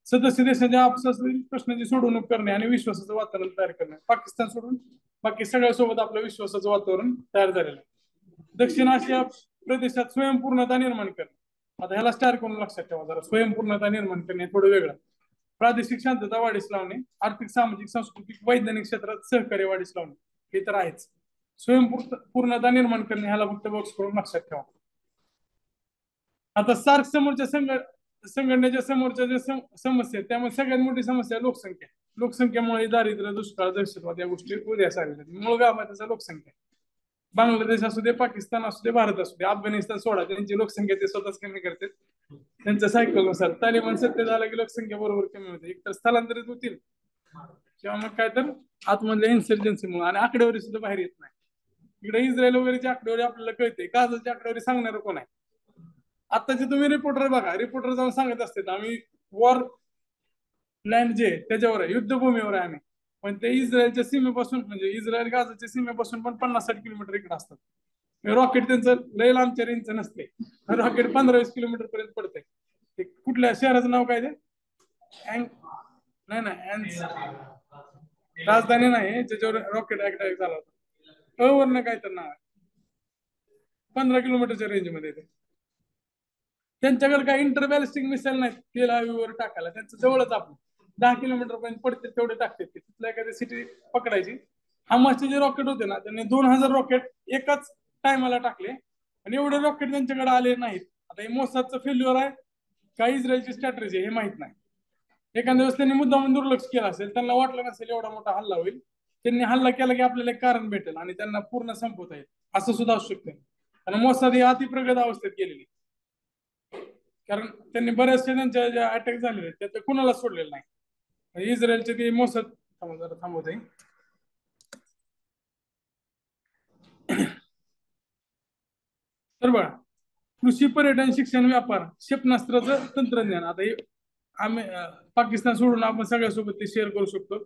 सदस्य देशांच्या आपसातील प्रश्नाची सोडवणूक करणे आणि विश्वासाचं वातावरण तयार करणे. पाकिस्तान सोडून बाकी सगळ्यासोबत आपलं विश्वासाचं वातावरण तयार झालेलं आहे. दक्षिण आशिया प्रदेशात स्वयंपूर्णता निर्माण करणे. आता ह्याला स्टार करून लक्षात ठेवा जरा, स्वयंपूर्णता निर्माण करणे थोडं वेगळं. प्रादेशिक शांतता वाढीस लावणे, आर्थिक सामाजिक सांस्कृतिक वैज्ञानिक क्षेत्रात सहकार्य वाढीस लावणे, हे तर आहेच. स्वयंपूर्णता निर्माण करणे ह्याला फक्त बॉक्स करून लक्षात ठेवा. आता सार्क समोरच्या संघटनेच्या समोरच्या ज्या समस्या आहेत त्यामुळे सगळ्यात मोठी समस्या लोकसंख्या. लोकसंख्येमुळे दारिद्र्य, दुष्काळ, दहशतवाद या गोष्टी उदयास आलेल्या आहेत. मूळ गाव त्याचा लोकसंख्या. बांगलादेश असू दे, पाकिस्तान असू दे, भारत असू दे, अफगाणिस्तान सोडा, त्यांची लोकसंख्या ते स्वतःच कमी करतात त्यांच्या सायकलनुसार. तालिबान सत्तेत झाला की लोकसंख्या बरोबर कमी होते. एकतर स्थलांतरित होतील किंवा मग काय तर आतमधल्या इन्सर्जन्सीमुळे, आणि आकडेवारी सुद्धा बाहेर येत नाही. इकडे इस्रायल वगैरेची आकडेवारी आपल्याला कळते, गाजाची आकडेवारी सांगणार कोण आहे? आताचे तुम्ही रिपोर्टर बघा, रिपोर्टर जाऊन सांगत असते आम्ही वॉर लँड जे त्याच्यावर आहे, युद्धभूमीवर आहे आम्ही, पण ते इस्रायलच्या सीमेपासून म्हणजे इस्रायल गाजाच्या सीमेपासून पण 50-60 किलोमीटर इकडे असतात. रॉकेट त्यांचं लय लांबच्या रेंजचं नसते, रॉकेट 15-20 किलोमीटर पर्यंत पडते. ते कुठल्या शहराचं नाव काय ते? नाही नाही, राजधानी नाही ज्याच्यावर रॉकेट अटॅक झाला होता, वरनं काय तर नाव आहे, 15 किलोमीटरच्या रेंजमध्ये ते. त्यांच्याकडे काय इंटर बॅलिस्टिक मिसाईल नाही तेल हवेवर टाकायला, त्यांचं जवळच आपलं 10 किलोमीटर पर्यंत पडते तेवढे टाकतात ते. तिथल्या एखादी सिटी पकडायची. हमासचे जे रॉकेट होते ना, त्यांनी 2000 रॉकेट एकाच टायमाला टाकले, आणि एवढे रॉकेट त्यांच्याकडे आले नाहीत. आता हे मोसादचं फेल्युअर आहे का इस्रायलची स्ट्रॅटेजी हे माहित नाही. एखाद्या वेळेस त्यांनी मुद्दाम दुर्लक्ष केलं असेल, त्यांना वाटलं नसेल एवढा मोठा हल्ला होईल, त्यांनी हल्ला केला की आपल्याला एक कारण भेटेल आणि त्यांना पूर्ण संपवता येईल, असं सुद्धा असू शकतं. आणि मोसाद ही अतिप्रगत अवस्थेत गेलेली, कारण त्यांनी बऱ्याचशा त्यांच्या ज्या अटॅक झालेले आहेत त्यात कुणाला सोडलेलं नाही. इस्रायलचे ते मोसाद जरा थांबवत आहे. तर बघा, कृषी, पर्यटन, शिक्षण, व्यापार, क्षेपणास्त्राचं तंत्रज्ञान. आता हे आम्ही पाकिस्तान सोडून आपण सगळ्यासोबत ते शेअर करू शकतो,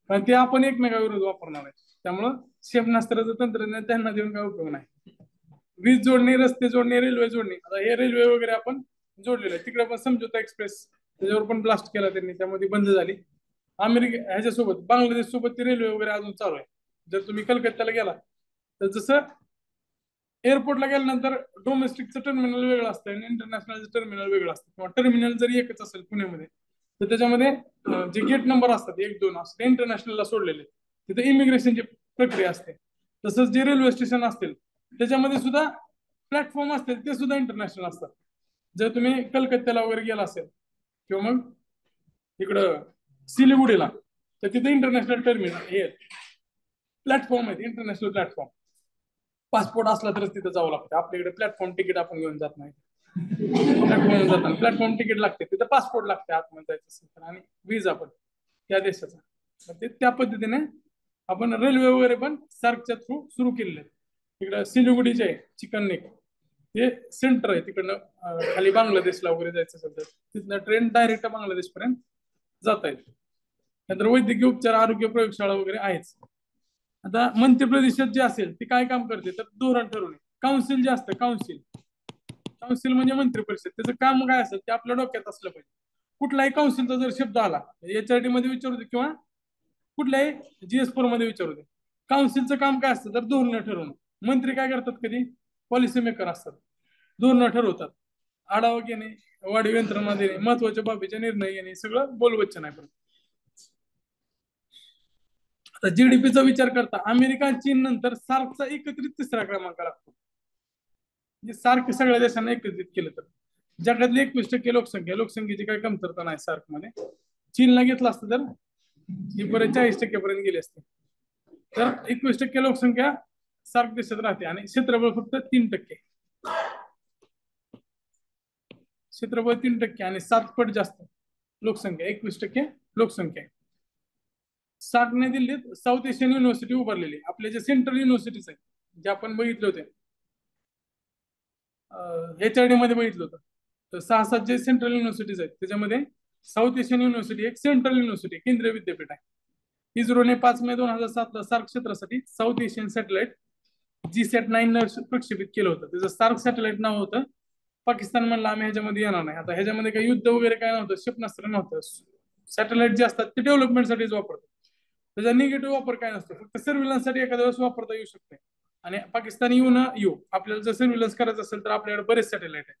कारण ते आपण एकमेकाविरोध वापरणार आहे. त्यामुळं क्षेपणास्त्राचं तंत्रज्ञान त्यांना देऊन काय उपयोग नाही. वीज जोडणी, रस्ते जोडणी, रेल्वे जोडणी. आता हे रेल्वे वगैरे आपण जोडलेलं आहे. तिकडे पण समझोता एक्सप्रेस त्याच्यावर पण ब्लास्ट केला त्यांनी, त्यामध्ये बंद झाली. अमेरिका ह्याच्यासोबत बांगलादेश सोबत ती रेल्वे वगैरे अजून चालू आहे. जर तुम्ही कलकत्त्याला गेला तर जसं एअरपोर्टला गेल्यानंतर डोमेस्टिकचं टर्मिनल वेगळं असतं आणि इंटरनॅशनलचं टर्मिनल वेगळं असतं, किंवा टर्मिनल जरी एकच असेल पुण्यामध्ये तर त्याच्यामध्ये जे गेट नंबर असतात 1-2 असते इंटरनॅशनलला सोडलेले, तिथे इमिग्रेशनची प्रक्रिया असते. तसंच जे रेल्वे स्टेशन असतील त्याच्यामध्ये सुद्धा प्लॅटफॉर्म असतील ते सुद्धा इंटरनॅशनल असतात. जर तुम्ही कलकत्त्याला वगैरे गेला असेल किंवा मग इकडं सिलिगुडीला, तर तिथे इंटरनॅशनल टर्मिनल हे प्लॅटफॉर्म आहेत, इंटरनॅशनल प्लॅटफॉर्म. पासपोर्ट असला तरच तिथे जावं लागतं. आपल्याकडे प्लॅटफॉर्म तिकीट आपण घेऊन जात नाही. प्लॅटफॉर्म जाताना प्लॅटफॉर्म तिकीट लागते, तिथं पासपोर्ट लागते आतमध्ये जायचं असेल तर, आणि विजा पण त्या देशाचा. ते त्या पद्धतीने आपण रेल्वे वगैरे पण सार्कच्या थ्रू सुरू केलेले आहेत. तिकडं सिलिगुडीचे आहे चिकन नेक, ते सेंटर आहे तिकडनं खाली बांगलादेशला वगैरे जायचं असेल तर तिथनं ट्रेन डायरेक्ट बांगलादेश पर्यंत जाता येते. नंतर वैद्यकीय उपचार, आरोग्य प्रयोगशाळा वगैरे आहेच. आता मध्य प्रदेशात जे असेल ते काय काम करते तर धोरण ठरवणे. काउन्सिल जे असतं, काउन्सिल म्हणजे मंत्रिपरिषद, त्याचं काम काय असेल ते आपल्या डोक्यात असलं पाहिजे. कुठलाही काउन्सिलचा जर शब्द आला HRD मध्ये विचारू दे किंवा कुठल्याही GS4 मध्ये विचारू दे, काउन्सिलचं काम काय असतं तर धोरण ठरवणं. मंत्री काय करतात, कधी पॉलिसी मेकर असतात, धोरण ठरवतात, आढावा घेणे, वाढीव यंत्रणा देणे, महत्वाच्या बाबीचे निर्णय घेणे, सगळं बोलवच्चन आहे. आता GDPचा विचार करता अमेरिका, चीन नंतर सार्कचा एकत्रित 3रा क्रमांक लागतो. म्हणजे सार्क सगळ्या देशांना एकत्रित केलं तर जगातली 21% लोकसंख्येची काही कमतरता नाही सार्क मध्ये. चीनला घेतलं असतं तर ही पर्यंत 40% पर्यंत गेली असते. तर 21% लोकसंख्या सार्क देशात राहते, आणि क्षेत्रफळ फक्त 3%. क्षेत्रफळ 3% आणि 7 पट जास्त लोकसंख्या, 21% लोकसंख्या. सार्कने दिल्लीत साऊथ एशियन युनिव्हर्सिटी उभारलेली. आपले जे सेंट्रल युनिव्हर्सिटीज आहेत जे आपण बघितले होते HRD मध्ये बघितलं होतं. तर 6-7 जे सेंट्रल युनिव्हर्सिटीज आहेत त्याच्यामध्ये साऊथ एशियन युनिव्हर्सिटी एक सेंट्रल युनिव्हर्सिटी केंद्रीय विद्यापीठ आहे. इस्रोने 5 मे 2007 सार्क क्षेत्रासाठी साऊथ एशियन सॅटेलाइट GSAT-9 प्रक्षेपित केलं होतं. त्याचं सार्क सॅटेलाइट नाव होतं. पाकिस्तान म्हणलं आम्ही ह्याच्यामध्ये येणार नाही. आता ह्याच्यामध्ये काही युद्ध वगैरे काय नव्हतं, क्षेपणास्त्र नव्हतं. सॅटेलाइट जे असतात ते डेव्हलपमेंटसाठीच वापरतात. त्याचा निगेटिव्ह वापर काय नसतो, फक्त सर्व्हिलन्ससाठी एखाद्या वेळेस वापरता येऊ शकते. आणि पाकिस्तान येऊ ना येऊ, आपल्याला जर सर्व्हिलन्स करायचं असेल तर आपल्याकडे बरेच सॅटेलाइट आहे.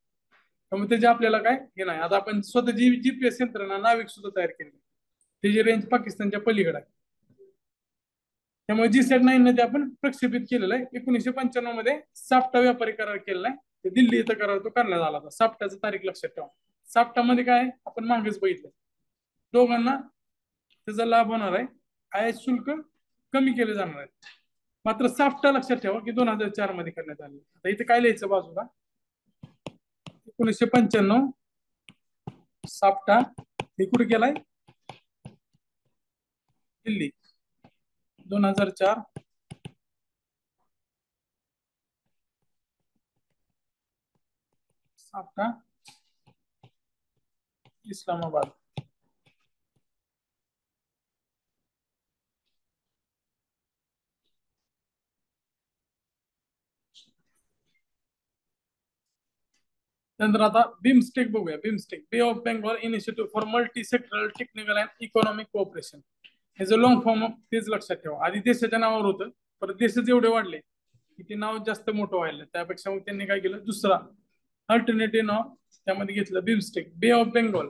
त्यामुळे त्याचे आपल्याला काय हे नाही. आता आपण स्वतःची GPS यंत्रणा नाविक सुद्धा तयार केली, त्याची रेंज पाकिस्तानच्या पलीकडे आहे. त्यामुळे GSAT-9 ने ते आपण प्रक्षेपित केलेलं आहे. 1995 मध्ये साप्टा व्यापारी करार केलेला आहे. ते दिल्ली इथं करार तो करण्यात आला होता. साप्टाची तारीख लक्षात ठेवा. साप्टामध्ये काय आपण मागेच बघितलं, दोघांना त्याचा लाभ होणार आहे. आयात शुल्क कमी केले जाणार आहे. मात्र साप्टा लक्षात ठेवा की 2004 मध्ये करण्यात आले. आता इथे काय लिहायचं बाजूला, 1995 साप्टा हे कुठे केलाय, दिल्ली. 2004 साप्टा इस्लामाबाद. त्यानंतर आता बिमस्टेक बघूया. बिमस्टेक बे of Bengal initiative for multi sectoral technical and economic cooperation. हे जो लॉंग फॉर्म तेच लक्षात ठेवा. आधी देशाच्या नावावर होतं, परत देशच एवढे वाढले की ते नाव जास्त मोठं व्हायला, त्यापेक्षा मग त्यांनी काय केलं, दुसरा अल्टरनेटिव्ह नाव त्यामध्ये घेतलं, बिमस्टेक. बे ऑफ बेंगॉल.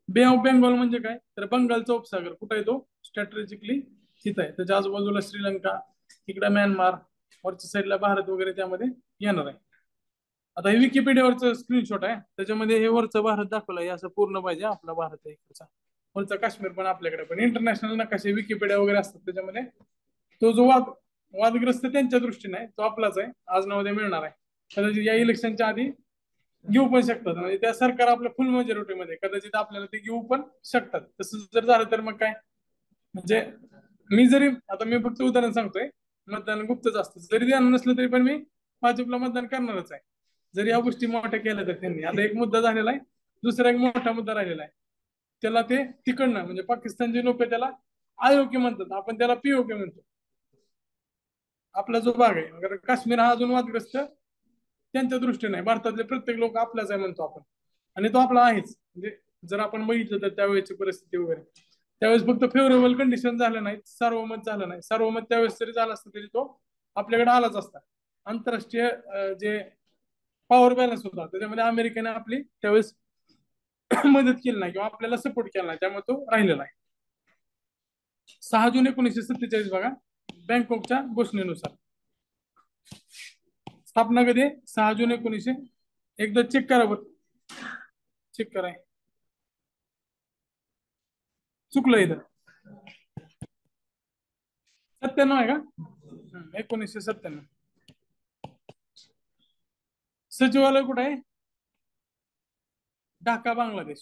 बे ऑफ बेंगॉल म्हणजे काय, तर बंगालचा उपसागर कुठे आहे, तो स्ट्रॅटेजिकली तिथं आहे. त्याच्या आजूबाजूला श्रीलंका, इकडे म्यानमार, वरच्या साईडला भारत वगैरे त्यामध्ये येणार आहे. आता हे विकिपीडियावरचं स्क्रीनशॉट आहे, त्याच्यामध्ये हे वरचं भारत दाखवलं आहे, असं पूर्ण पाहिजे आपला भारत आहे इकडचा. वरचा काश्मीर पण आपल्याकडे, पण इंटरनॅशनल नकाशे विकिपीडिया वगैरे असतात त्याच्यामध्ये तो जो वादग्रस्त त्यांच्या दृष्टीने आहे तो आपलाच आहे, आज ना उद्या मिळणार आहे. कदाचित या इलेक्शनच्या आधी घेऊ पण शकतात, म्हणजे त्या सरकार आपल्या फुल मेजॉरिटीमध्ये कदाचित आपल्याला ते घेऊ पण शकतात. तसं जर झालं तर मग काय, म्हणजे मी जरी, आता मी फक्त उदाहरण सांगतोय, मतदान गुप्तच असतं, जरी देणार नसलं तरी पण मी भाजपला मतदान करणारच आहे, जरी या गोष्टी मोठ्या केल्या तर त्यांनी. आता एक मुद्दा झालेला आहे, दुसरा एक मोठा मुद्दा राहिलेला आहे. त्याला ते तिकडनं म्हणजे पाकिस्तानचे लोक त्याला अयोग्य म्हणतात, आपण त्याला पीओके म्हणतो. आपला जो भाग आहे, अगर काश्मीर हा अजून वादग्रस्त त्यांच्या दृष्टीने आहे, भारतातले प्रत्येक लोक आपलाच आहे म्हणतो आपण, आणि तो आपला आहेच. म्हणजे जर आपण बघितलं तर त्यावेळेची परिस्थिती वगैरे, त्यावेळेस फक्त फेवरेबल कंडिशन झालं नाही, सार्वमत झालं नाही. सार्वमत त्यावेळेस जरी झाला असतं तरी तो आपल्याकडे आलाच असता. आंतरराष्ट्रीय जे पॉवर बॅलन्स होता त्याच्यामध्ये अमेरिकेने आपली त्यावेळेस मदत केली नाही किंवा आपल्याला सपोर्ट केला नाही, त्यामुळे तो राहिलेला आहे. 6 जून 1947 बघा, बँकॉकच्या घोषणेनुसार. स्थापना कधी, 6 जून 1900. एकदा चेक करा बरं, चेक करा, चुकलं इथं. 97 आहे का, 1997. सचिवालय कुठे आहे, ढाका बांगलादेश.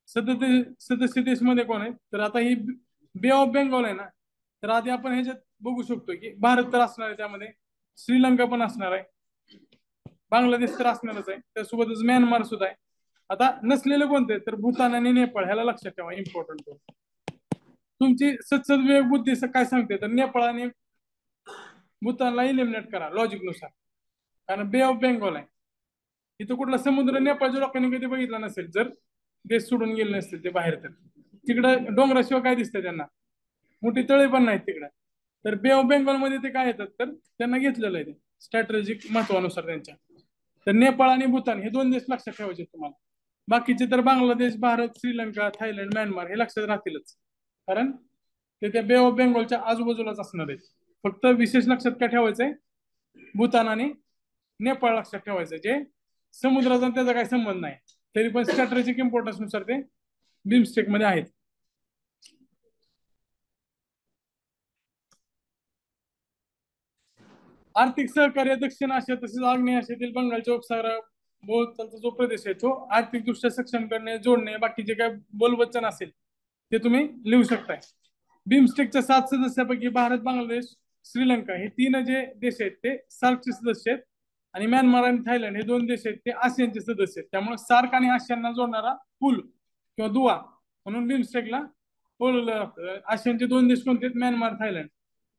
सदस्य देश मध्ये कोण आहे, तर आता ही बे ऑफ बेंगॉल आहे ना, तर आधी आपण ह्याच्यात बघू शकतो की भारत तर असणार आहे त्यामध्ये, श्रीलंका पण असणार आहे, बांगलादेश तर असणारच आहे, त्यासोबतच म्यानमार सुद्धा आहे. आता नसलेले कोणते, तर भूतान आणि नेपाळ, ह्याला लक्षात ठेवा, इम्पॉर्टंट. तुमची सद्विवेक बुद्धी काय सांगते, तर नेपाळ आणि भूतानला इलिमिनेट करा लॉजिक नुसार, कारण बे ऑफ बेंगॉल आहे. इथं कुठला समुद्र नेपाळच्या लोकांनी कधी बघितला नसेल, जर देश सोडून गेले नसतील ते बाहेर, तर तिकडं डोंगराशिवाय काय दिसतंय त्यांना, मोठी तळे पण नाहीत तिकडं. तर बे ऑफ बेंगॉल मध्ये ते काय येतात, तर त्यांना घेतलेलं आहे ते स्ट्रॅटेजिक महत्वानुसार त्यांच्या. तर नेपाळ आणि भूतान हे 2 देश लक्षात ठेवायचे तुम्हाला. बाकीचे तर बांगलादेश, भारत, श्रीलंका, थायलंड, म्यानमार हे लक्षात राहतीलच, कारण ते त्या बे ऑफ बेंगॉलच्या आजूबाजूलाच असणार आहेत. फक्त विशेष लक्षात काय ठेवायचंय, भूतान आणि नेपाळ लक्षात ठेवायचं, जे समुद्राचा त्याचा काही संबंध नाही, तरी पण स्ट्रॅटेजिक इम्पॉर्टन्स नुसार ते बिमस्टेक मध्ये आहेत. आर्थिक सहकार्य दक्षिण आशिया तसेच आग्नेय आशियातील बंगालच्या उपसागरा भोवतालचा जो प्रदेश आहे तो आर्थिक दृष्ट्या सक्षम करणे, जोडणे, बाकीचे काय बोलवचन असेल ते तुम्ही लिहू शकताय. बिमस्टेकच्या 7 सदस्यापैकी भारत, बांगलादेश, श्रीलंका हे तीन जे देश आहेत ते सार्कचे सदस्य आहेत आणि म्यानमार आणि थायलंड हे दोन देश आहेत ते आसियानचे सदस्य आहेत. त्यामुळे सार्क आणि आसियानला जोडणारा पूल किंवा दुवा म्हणून बिमस्टेकला बोलवलं जातं. आसियानचे दोन देश कोणते आहेत? Myanmar, Thailand.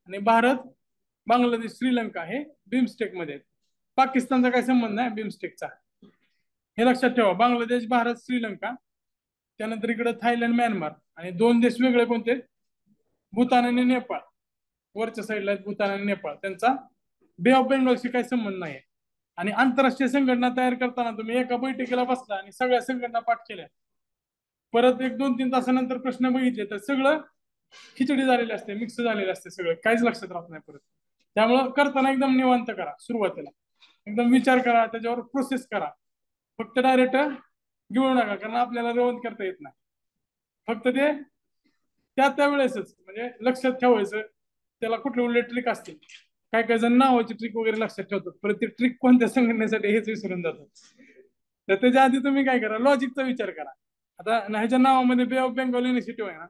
आणि भारत, बांगलादेश, श्रीलंका हे बिमस्टेक मध्ये आहेत. पाकिस्तानचा काही संबंध नाही बिमस्टेकचा, हे लक्षात ठेवा. बांगलादेश, भारत, श्रीलंका, त्यानंतर इकडे थायलंड, म्यानमार आणि दोन देश वेगळे कोणते? भूतान आणि नेपाळ. वरच्या साईडला आहेत भूतान आणि नेपाळ. त्यांचा बे ऑफ बेंगॉलशी काही संबंध नाही. आणि आंतरराष्ट्रीय संघटना तयार करताना तुम्ही एका बैठकीला बसला आणि सगळ्या संघटना पाठ केल्या, परत एक 2-3 तासानंतर प्रश्न बघितले तर सगळं खिचडी झालेले असते, मिक्स झालेले असते, सगळं काहीच लक्षात राहत नाही परत. त्यामुळं करताना एकदम निवांत करा. सुरुवातीला एकदम विचार करा, त्याच्यावर प्रोसेस करा. फक्त डायरेक्ट घेऊ नका, कारण आपल्याला रवंत करता येत नाही. फक्त ते त्या वेळेसच म्हणजे लक्षात ठेवायचं. त्याला कुठले कुठले ट्रिक असतील. काय काय जण नावाची ट्रिक वगैरे लक्षात ठेवतात, परत ते ट्रिक कोणत्या संघटनेसाठी हेच विसरून जातात. तर त्याच्या आधी तुम्ही काय करा, लॉजिकचा विचार करा. आता ह्याच्या नावामध्ये बे ऑफ बेंगॉल इनिशिएटिव्ह आहे ना,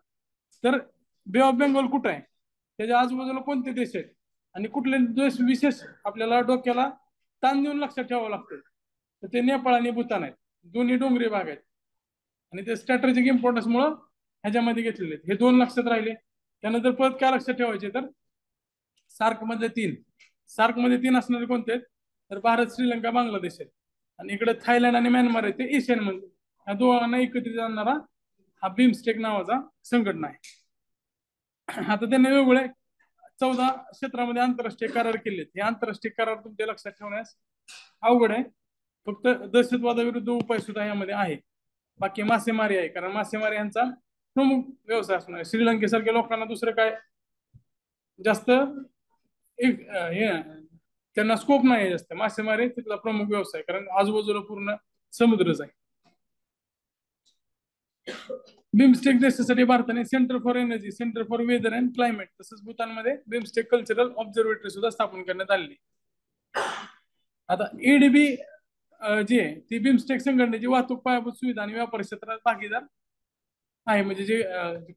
तर बे ऑफ बेंगॉल कुठं आहे, त्याच्या आजूबाजूला कोणते देश आहेत आणि कुठले देश विशेष आपल्याला डोक्याला ताण देऊन लक्षात ठेवावं लागतं. तर ते नेपाळ आणि भूतान आहेत. दोन्ही डोंगरी भाग आहेत आणि ते स्ट्रॅटेजिक इम्पॉर्टन्स मुळे ह्याच्यामध्ये घेतलेले आहेत. हे दोन लक्षात राहिले. त्यानंतर परत काय लक्षात ठेवायचे, तर सार्क मध्ये तीन असणारे कोणते आहेत, तर भारत, श्रीलंका, बांगलादेश आहेत. आणि इकडे थायलंड आणि म्यानमार आहे ते एशियन मध्ये. ह्या दोघांना एकत्रित आणणारा हा बिमस्टेक नावाचा संघटना आहे. आता त्यांनी वेगवेगळे 14 क्षेत्रामध्ये आंतरराष्ट्रीय करार केले. हे आंतरराष्ट्रीय करार तुमच्या लक्षात ठेवण्यास अवघड आहे. फक्त दहशतवादाविरुद्ध उपाय सुद्धा यामध्ये आहे. बाकी मासेमारी आहे, कारण मासेमारी यांचा प्रमुख व्यवसाय असणार. श्रीलंकेसारख्या लोकांना दुसरं काय जास्त एक हे त्यांना स्कोप नाही जास्त. मासेमारी तिथला प्रमुख व्यवसाय, कारण आजूबाजूला पूर्ण समुद्रच आहे. बिमस्टेक देशासाठी भारताने centre for energy, centre for weather and climate, तसंच भूतानमध्ये बिमस्टेक कल्चरल ऑब्झर्वेटरी सुद्धा स्थापन करण्यात आलेली. आता एडीबी जी आहे ती बिमस्टेक संघटनेची वाहतूक, पायाभूत सुविधा आणि व्यापार क्षेत्रात भागीदार आहे. म्हणजे जे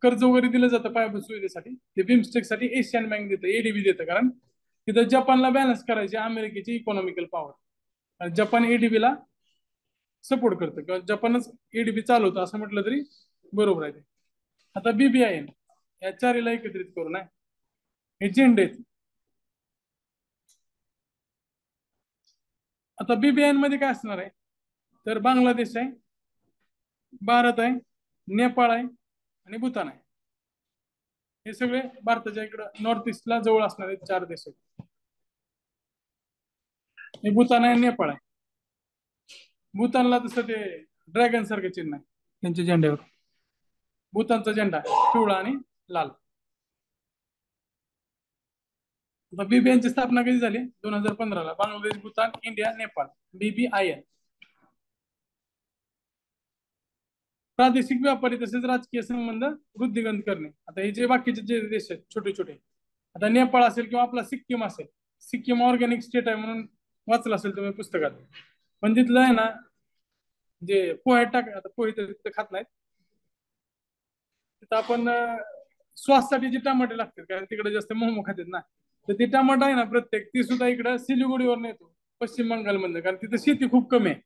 कर्ज वगैरे दिलं जातं पायाभूत सुविधेसाठी, ते बिमस्टेक साठी एशियन बँक देतं, एडीबी देतं. कारण तिथं जपानला बॅलन्स करायची अमेरिकेची इकॉनॉमिकल पॉवर. जपान एडीबी ला सपोर्ट करतं किंवा जपानच एडीबी चालवतं असं म्हटलं तरी बरोबर आहे. आता बीबीआयएन या चारीला एकत्रित करून आहे हे झेंडे आहेत. आता बीबीआयएन मध्ये काय असणार आहे, तर बांगलादेश आहे, भारत आहे, नेपाळ आहे आणि भूतान आहे. हे सगळे भारताच्या इकडं नॉर्थ ईस्टला जवळ असणारे 4 देश आहेत. हे भूतान आहे, नेपाळ आहे. भूतानला तसं ते ड्रॅगन सारखं चिन्ह आहे त्यांच्या झेंड्यावर. भूतानचा झेंडा पिवळा आणि लाल. बीबीआयची स्थापना कधी झाली? 2015 ला. बांगलादेश, भूतान, इंडिया, नेपाळ. बीबीआयएन. प्रादेशिक व्यापारी तसेच राजकीय संबंध वृद्धिंगत करणे. आता हे जे बाकीचे जे देश आहेत छोटे छोटे, आता नेपाळ असेल किंवा आपला सिक्कीम असेल. सिक्कीम ऑर्गॅनिक स्टेट आहे म्हणून वाचलं असेल तुम्ही पुस्तकात. पण तिथलं आहे ना, जे पोहे टाक, आता पोहे तर खात नाहीत तिथं. आपण श्वाससाठी जे टमाटे लागतात, कारण तिकडे जास्त मोमो खातात ना, तर ते टमाटा आहे ना प्रत्येक, ती सुद्धा इकडे सिलिगुडीवर येतो, पश्चिम बंगाल मधनं. कारण तिथं शेती खूप कमी आहे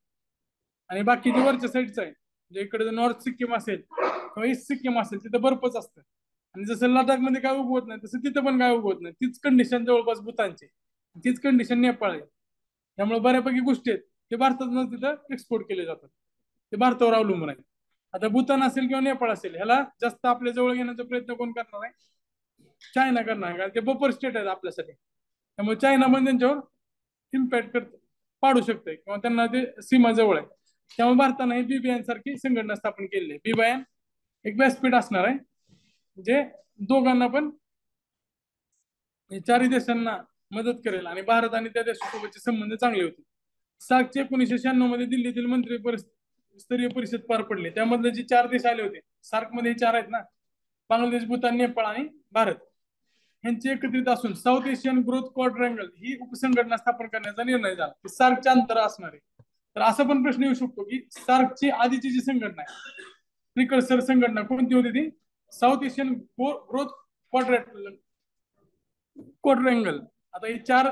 आणि बाकीची वरच्या साईडचं आहे. म्हणजे इकडे नॉर्थ सिक्कीम असेल किंवा ईस्ट सिक्कीम असेल तिथं बर्फच असतं. आणि जसं लडाख मध्ये काय उगवत नाही तसं तिथं पण काय उगवत नाही. तीच कंडिशन जवळपास भूतानची, तीच कंडिशन नेपाळ आहे. त्यामुळे बऱ्यापैकी गोष्टी आहेत ते भारतातून तिथं एक्सपोर्ट केले जातात. ते भारतावर अवलंबून आहे. आता भूतान असेल किंवा नेपाळ असेल, ह्याला जास्त आपल्या जवळ घेण्याचा प्रयत्न कोण करणार आहे? चायना करणार आहे, कारण ते बफर स्टेट आहेत आपल्यासाठी. त्यामुळे चायना पण त्यांच्यावर इम्पॅक्ट पाडू शकते किंवा त्यांना ते सीमा जवळ आहे. त्यामुळे भारताने ही बीबीआयएन सारखी संघटना स्थापन केलेली आहे. बीबीआयएन एक व्यासपीठ असणार आहे जे दोघांना पण, चारही देशांना मदत करेल आणि भारत आणि त्या देशासोबतचे संबंध चांगले होते. सार्कचे 1996 मध्ये दिल्लीतील मंत्री स्तरीय परिषद पार पडले. त्यामधले जे 4 देश आले होते सार्क मध्ये, 4 आहेत ना, बांगलादेश, भूतान, नेपाळ आणि भारत, यांचे एकत्रित असून साऊथ एशियन ग्रोथ क्वाड्रँगल ही उपसंघटना स्थापन करण्याचा निर्णय झाला. सार्कचे अंतर असणार आहे. तर असा पण प्रश्न येऊ शकतो की सार्कची आधीची जी संघटना आहे, प्रिकर्सर संघटना कोणती होती? ती साऊथ एशियन ग्रोथ क्वाड्रँगल. आता हे चार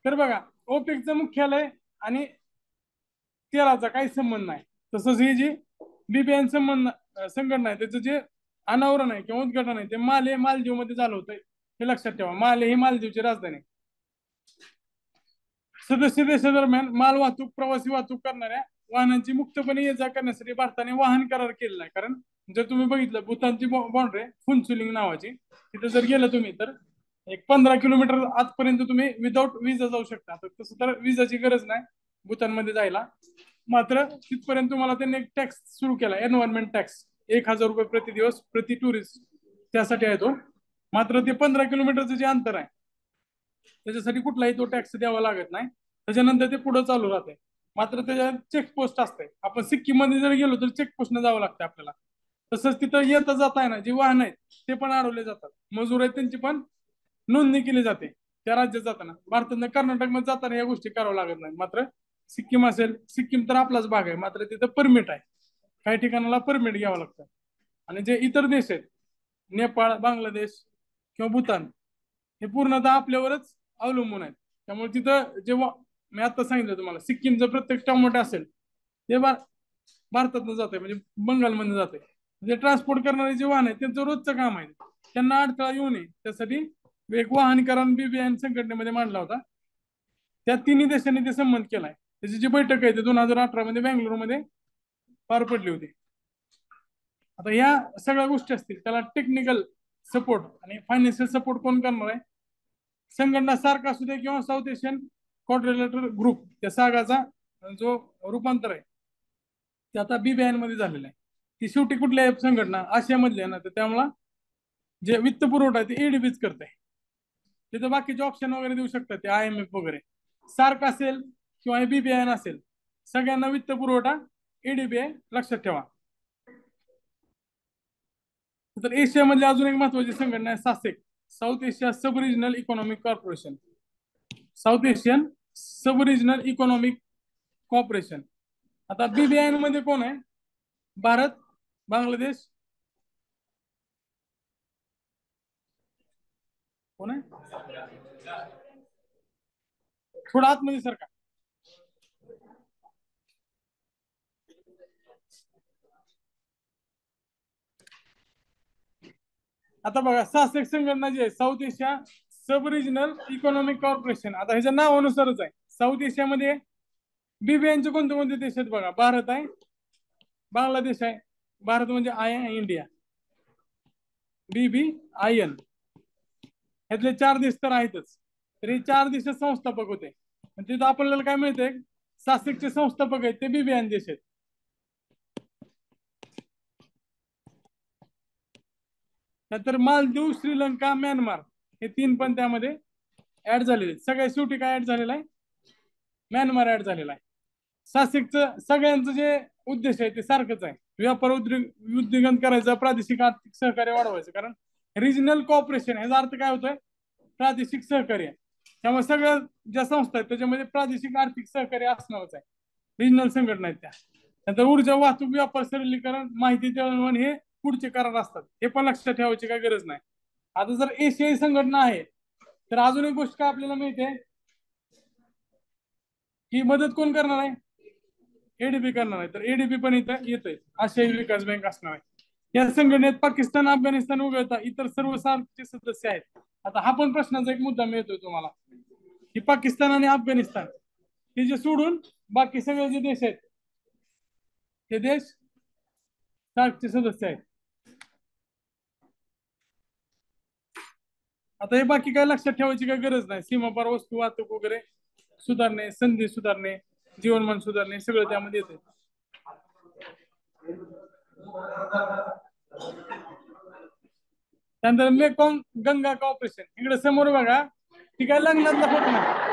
तर बघा, ओपेकचं मुख्यालय आणि तेलाचा काही संबंध नाही. तसंच ही जी बीबीएन संघटना आहे त्याचं जे अनावरण आहे किंवा उद्घाटन आहे ते माले मालदीव मध्ये झालं होतं. हे लक्षात ठेवा, माले ही मालदीवची राजधानी. सदस्य देशादरम्यान माल वाहतूक प्रवासी वाहतूक करणाऱ्या वाहनांची मुक्तपणे ये जा करण्यासाठी भारताने वाहन करार केलेला आहे. कारण जर तुम्ही बघितलं भूतानची बाउंड्री फुनचुलिंग नावाची, तिथे जर गेलं तुम्ही तर एक 15 किलोमीटर आजपर्यंत तुम्ही विदाऊट विजा जाऊ शकता. तसं तर विजाची गरज नाही भूतानमध्ये जायला. मात्र तिथपर्यंत तुम्हाला त्यांनी एक टॅक्स सुरू केला, एन्व्हायरमेंट टॅक्स. 1,000 रुपये प्रति दिवस प्रति टुरिस्ट त्यासाठी आहे तो. मात्र ते 15 किलोमीटरचं जे अंतर आहे त्याच्यासाठी कुठलाही तो टॅक्स द्यावा लागत नाही. त्याच्यानंतर ते पुढे चालू राहते. मात्र त्याच्यात चेकपोस्ट असते. आपण सिक्कीम मध्ये जर गेलो तर चेकपोस्टने जावं लागतं आपल्याला. तसंच तिथं येता जात आहे ना जी वाहन आहेत ते पण अडवले जातात. मजूर आहेत त्यांची पण नोंदणी केली जाते त्या राज्यात जाताना. भारतानं कर्नाटक मध्ये जाताना या गोष्टी कराव्या लागत नाही. मात्र सिक्कीम असेल, सिक्कीम तर आपलाच भाग आहे, मात्र तिथं परमिट आहे. काही ठिकाणाला परमिट घ्यावं लागतं. आणि जे इतर देश आहेत नेपाळ, बांगलादेश किंवा भूतान, हे पूर्णतः आपल्यावरच अवलंबून आहेत. त्यामुळे तिथं जेव्हा मी आता सांगितलं तुम्हाला सिक्कीमचं प्रत्येक टोमॅटो असेल ते भारतातनं जाते, म्हणजे बंगालमधून जाते. जे ट्रान्सपोर्ट करणारे जे वाहन आहेत त्यांचं रोजचं काम आहे. त्यांना अडथळा येऊ नये त्यासाठी एक वाहन करार बीबीएन संघटनेमध्ये मांडला होता. त्या तिन्ही देशांनी ते संमत केलाय. त्याची जी बैठक आहे ते 2018 मध्ये बेंगलुरूमध्ये पार पडली होती. आता या सगळ्या गोष्टी असतील त्याला टेक्निकल सपोर्ट आणि फायनान्शियल सपोर्ट कोण करणार आहे? संघटना सार्क असू दे किंवा साऊथ एशियन क्वाड्रिलॅटरल ग्रुप, त्या सागाचा जो रूपांतर आहे ते आता बीबीआय मध्ये झालेलं आहे. ती शेवटी कुठल्या संघटना आशियामधली आहे ना, तर त्यामुळे जे वित्त पुरवठा आहे ते एडीबीच करते. तिथं बाकीचे ऑप्शन वगैरे देऊ शकतात ते IMF वगैरे. सार्क असेल किंवा बीबीआय असेल, सगळ्यांना वित्त पुरवठा एडीबीआय लक्षात ठेवा. तर एशियामधली अजून एक महत्वाची संघटना आहे SASEC, south Asia sub regional economic corporation. South Asian sub regional economic corporation. आता बीबीआय मध्ये कोण आहे? भारत, बांगलादेश, कोण आहे? थोडं आतमध्ये सरका. आता बघा सासेक संघटना जी आहे south Asia sub regional economic corporation, आता ह्याच्या नावानुसारच आहे. साऊथ एशियामध्ये बीबीआयचे कोणते कोणते देश आहेत बघा? भारत आहे, बांगलादेश आहे. भारत म्हणजे आय इंडिया, BBIN. ह्यातले 4 देश तर आहेतच. तर हे 4 देश संस्थापक होते. तिथं आपल्याला काय मिळतंय? सासेकचे संस्थापक आहेत ते बीबीआय देश आहेत. नंतर मालदीव, श्रीलंका, म्यानमार हे 3 पण त्यामध्ये ऍड झालेले. सगळ्यात शेवटी काय ऍड झालेला आहे? म्यानमार ऍड झालेला आहे. सासेकचं सगळ्यांचं जे उद्देश आहे ते सारखंच आहे, व्यापार उद्योगन करायचं, प्रादेशिक आर्थिक सहकार्य वाढवायचं. कारण रिजनल कॉर्पोरेशन ह्याचा अर्थ काय होतोय? प्रादेशिक सहकार्य. त्यामुळे सगळ्या ज्या संस्था आहेत त्याच्यामध्ये प्रादेशिक आर्थिक सहकार्य असणारच आहे. रिजनल संघटना आहेत त्या. नंतर ऊर्जा, वाहतूक, व्यापार सरलीकरण, माहिती दळणवळण हे पुढचे करार असतात. हे पण लक्षात ठेवायची काही गरज नाही. आता जर एशियाई संघटना आहे तर अजून एक गोष्ट काय आपल्याला मिळते की मदत कोण करणार आहे? एडीबी करणार आहे. तर एडीबी पण इथं येतोय, आशियाई विकास बँक असणार आहे. या संघटनेत पाकिस्तान, अफगाणिस्तान वगळता इतर सर्व सार्कचे सदस्य आहेत. आता हा पण प्रश्नाचा एक मुद्दा मिळतोय तुम्हाला की पाकिस्तान आणि अफगाणिस्तान हे जे सोडून बाकी सगळे जे देश आहेत ते देश सार्कचे सदस्य आहेत. आता हे बाकी काय लक्षात ठेवायची काय गरज नाही. सीमापार वस्तू वाहतूक वगैरे सुधारणे, संधी सुधारणे, जीवनमान सुधारणे सगळं त्यामध्ये येते. त्यानंतर मेकॉंग गंगा कॉर्पोरेशन इकडे समोर बघा, ती काय लग्नातला फोटो नाही.